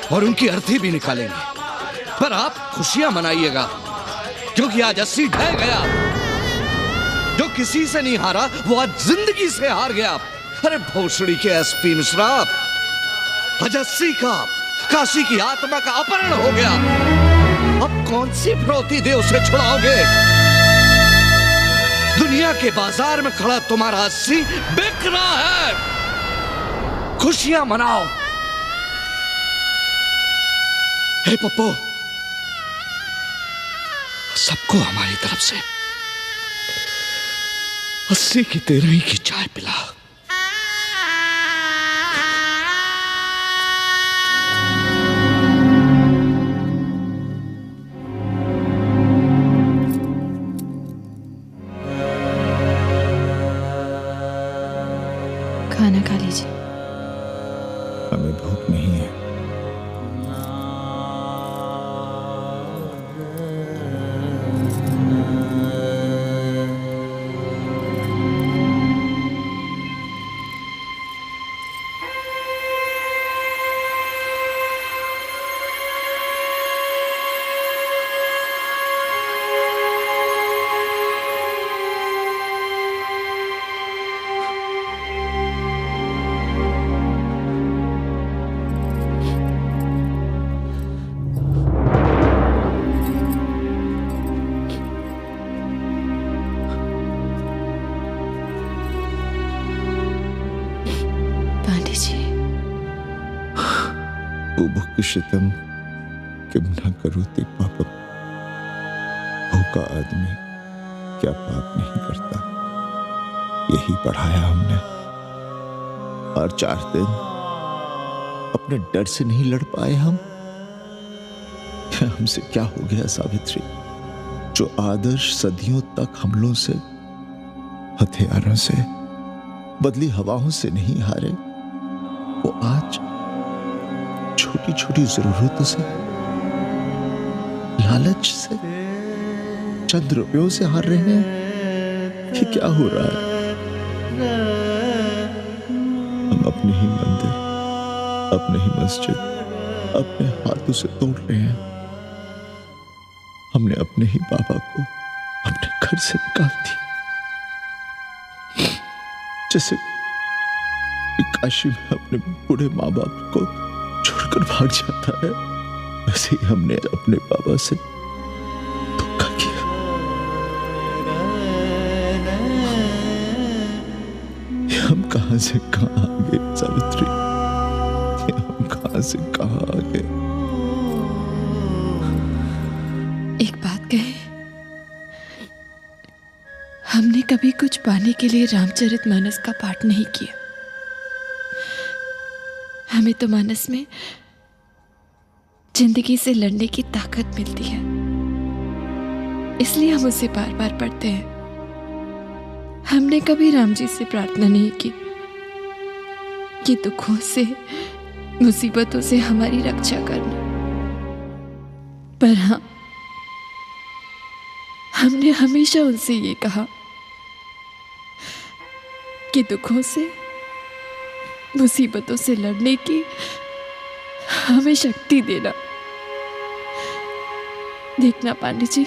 और उनकी अर्थी भी निकालेंगे। पर आप खुशियां मनाइएगा, क्योंकि आज 80 ढह गया। जो किसी से नहीं हारा वो आज जिंदगी से हार गया। अरे भोसड़ी के एसपी मिश्रा, आज 80 का काशी की आत्मा का अपहरण हो गया। अब कौन सी फिरौती दे उसे छुड़ाओगे? दुनिया के बाजार में खड़ा तुम्हारा 80 बिक रहा है। खुशियां मनाओ। हे पप्पू, सबको हमारी तरफ से 80 की 13 की चाय पिला।
खाना खा लीजिए।
हमें भूख नहीं है। शितम किम न करो ते पापम। भूखा आदमी क्या पाप नहीं करता, यही पढ़ाया हमने। और 4 दिन अपने डर से नहीं लड़ पाए हम। हमसे क्या हो गया सावित्री? जो आदर्श सदियों तक हमलों से, हथियारों से, बदली हवाओं से नहीं हारे, वो आज छोटी छोटी जरूरतों से, लालच से, चंद रुपयों से हार रहे हैं। ये क्या हो रहा है? हम अपने ही मंदिर, अपने ही मस्जिद अपने हाथों से तोड़ रहे हैं। हमने अपने ही बाबा को अपने घर से निकाल दिया। जैसे काशी में अपने बूढ़े माँ बाप को छोड़कर भाग जाता है, वैसे ही हमने अपने बाबा से धोखा किया। ये हम कहां से कहां आ गए सावित्री? ये हम कहां से कहां आ गए?
एक बात कहे, हमने कभी कुछ पाने के लिए रामचरितमानस का पाठ नहीं किया। हमें तो मानस में जिंदगी से लड़ने की ताकत मिलती है, इसलिए हम उसे बार बार पढ़ते हैं। हमने कभी राम जी से प्रार्थना नहीं की कि दुखों से, मुसीबतों से हमारी रक्षा करना। पर हाँ, हमने हमेशा उनसे ये कहा कि दुखों से, मुसीबतों से लड़ने की हमें शक्ति देना। देखना पांडे जी,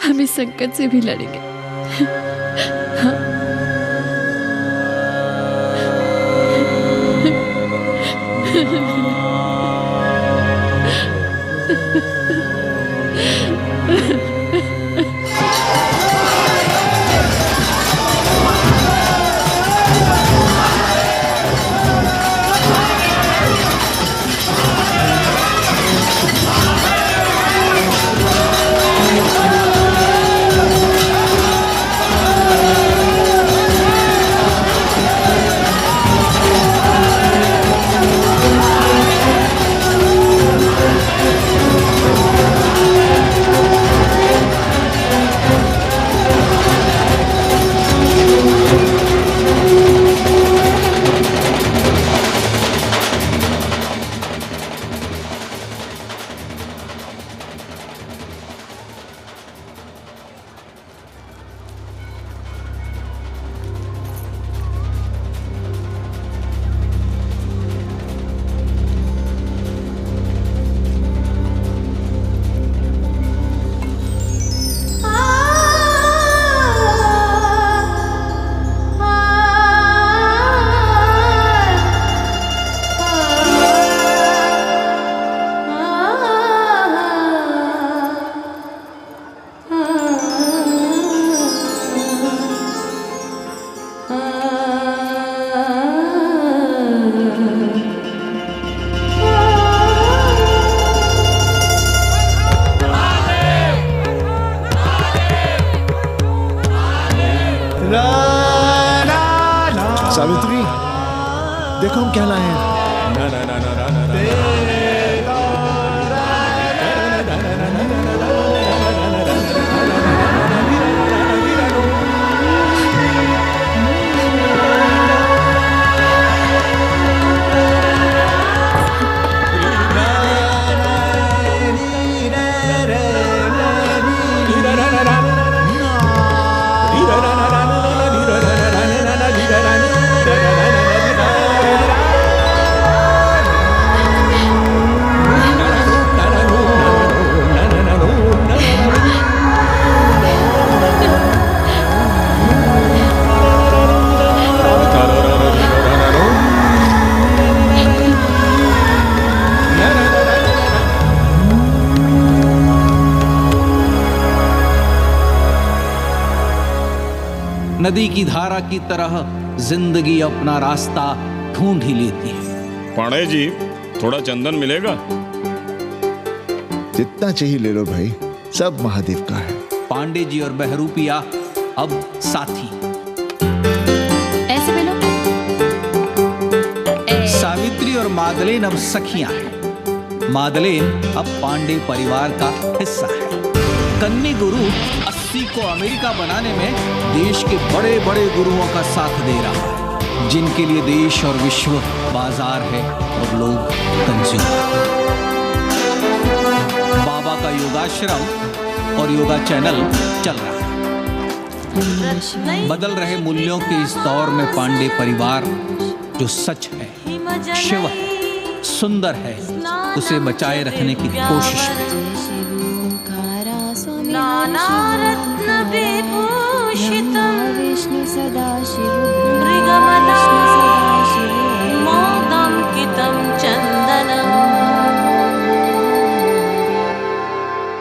हम इस संकट से भी लड़ेंगे। हाँ?
देखो हम क्या लाए हैं।
नदी की धारा की तरह जिंदगी अपना रास्ता ढूंढ ही लेती है।
पांडे जी, थोड़ा चंदन मिलेगा?
जितना चाहिए ले लो भाई, सब महादेव का है।
पांडे जी और बहरूपिया अब साथी।
ऐसे मिलो।
सावित्री और मादलेन अब सखियां हैं। मादलेन अब पांडे परिवार का हिस्सा है। कन्नी गुरु 80 को अमेरिका बनाने में देश के बड़े बड़े गुरुओं का साथ दे रहा है, जिनके लिए देश और विश्व बाजार है और लोग कंज्यूमर। बाबा का योगाश्रम और योगा चैनल चल रहा है। बदल रहे मूल्यों के इस दौर में पांडे परिवार जो सच है, शिव है, सुंदर है, उसे बचाए रखने की कोशिश में।
नानारत्न विभूषितं विष्णु सदाशिव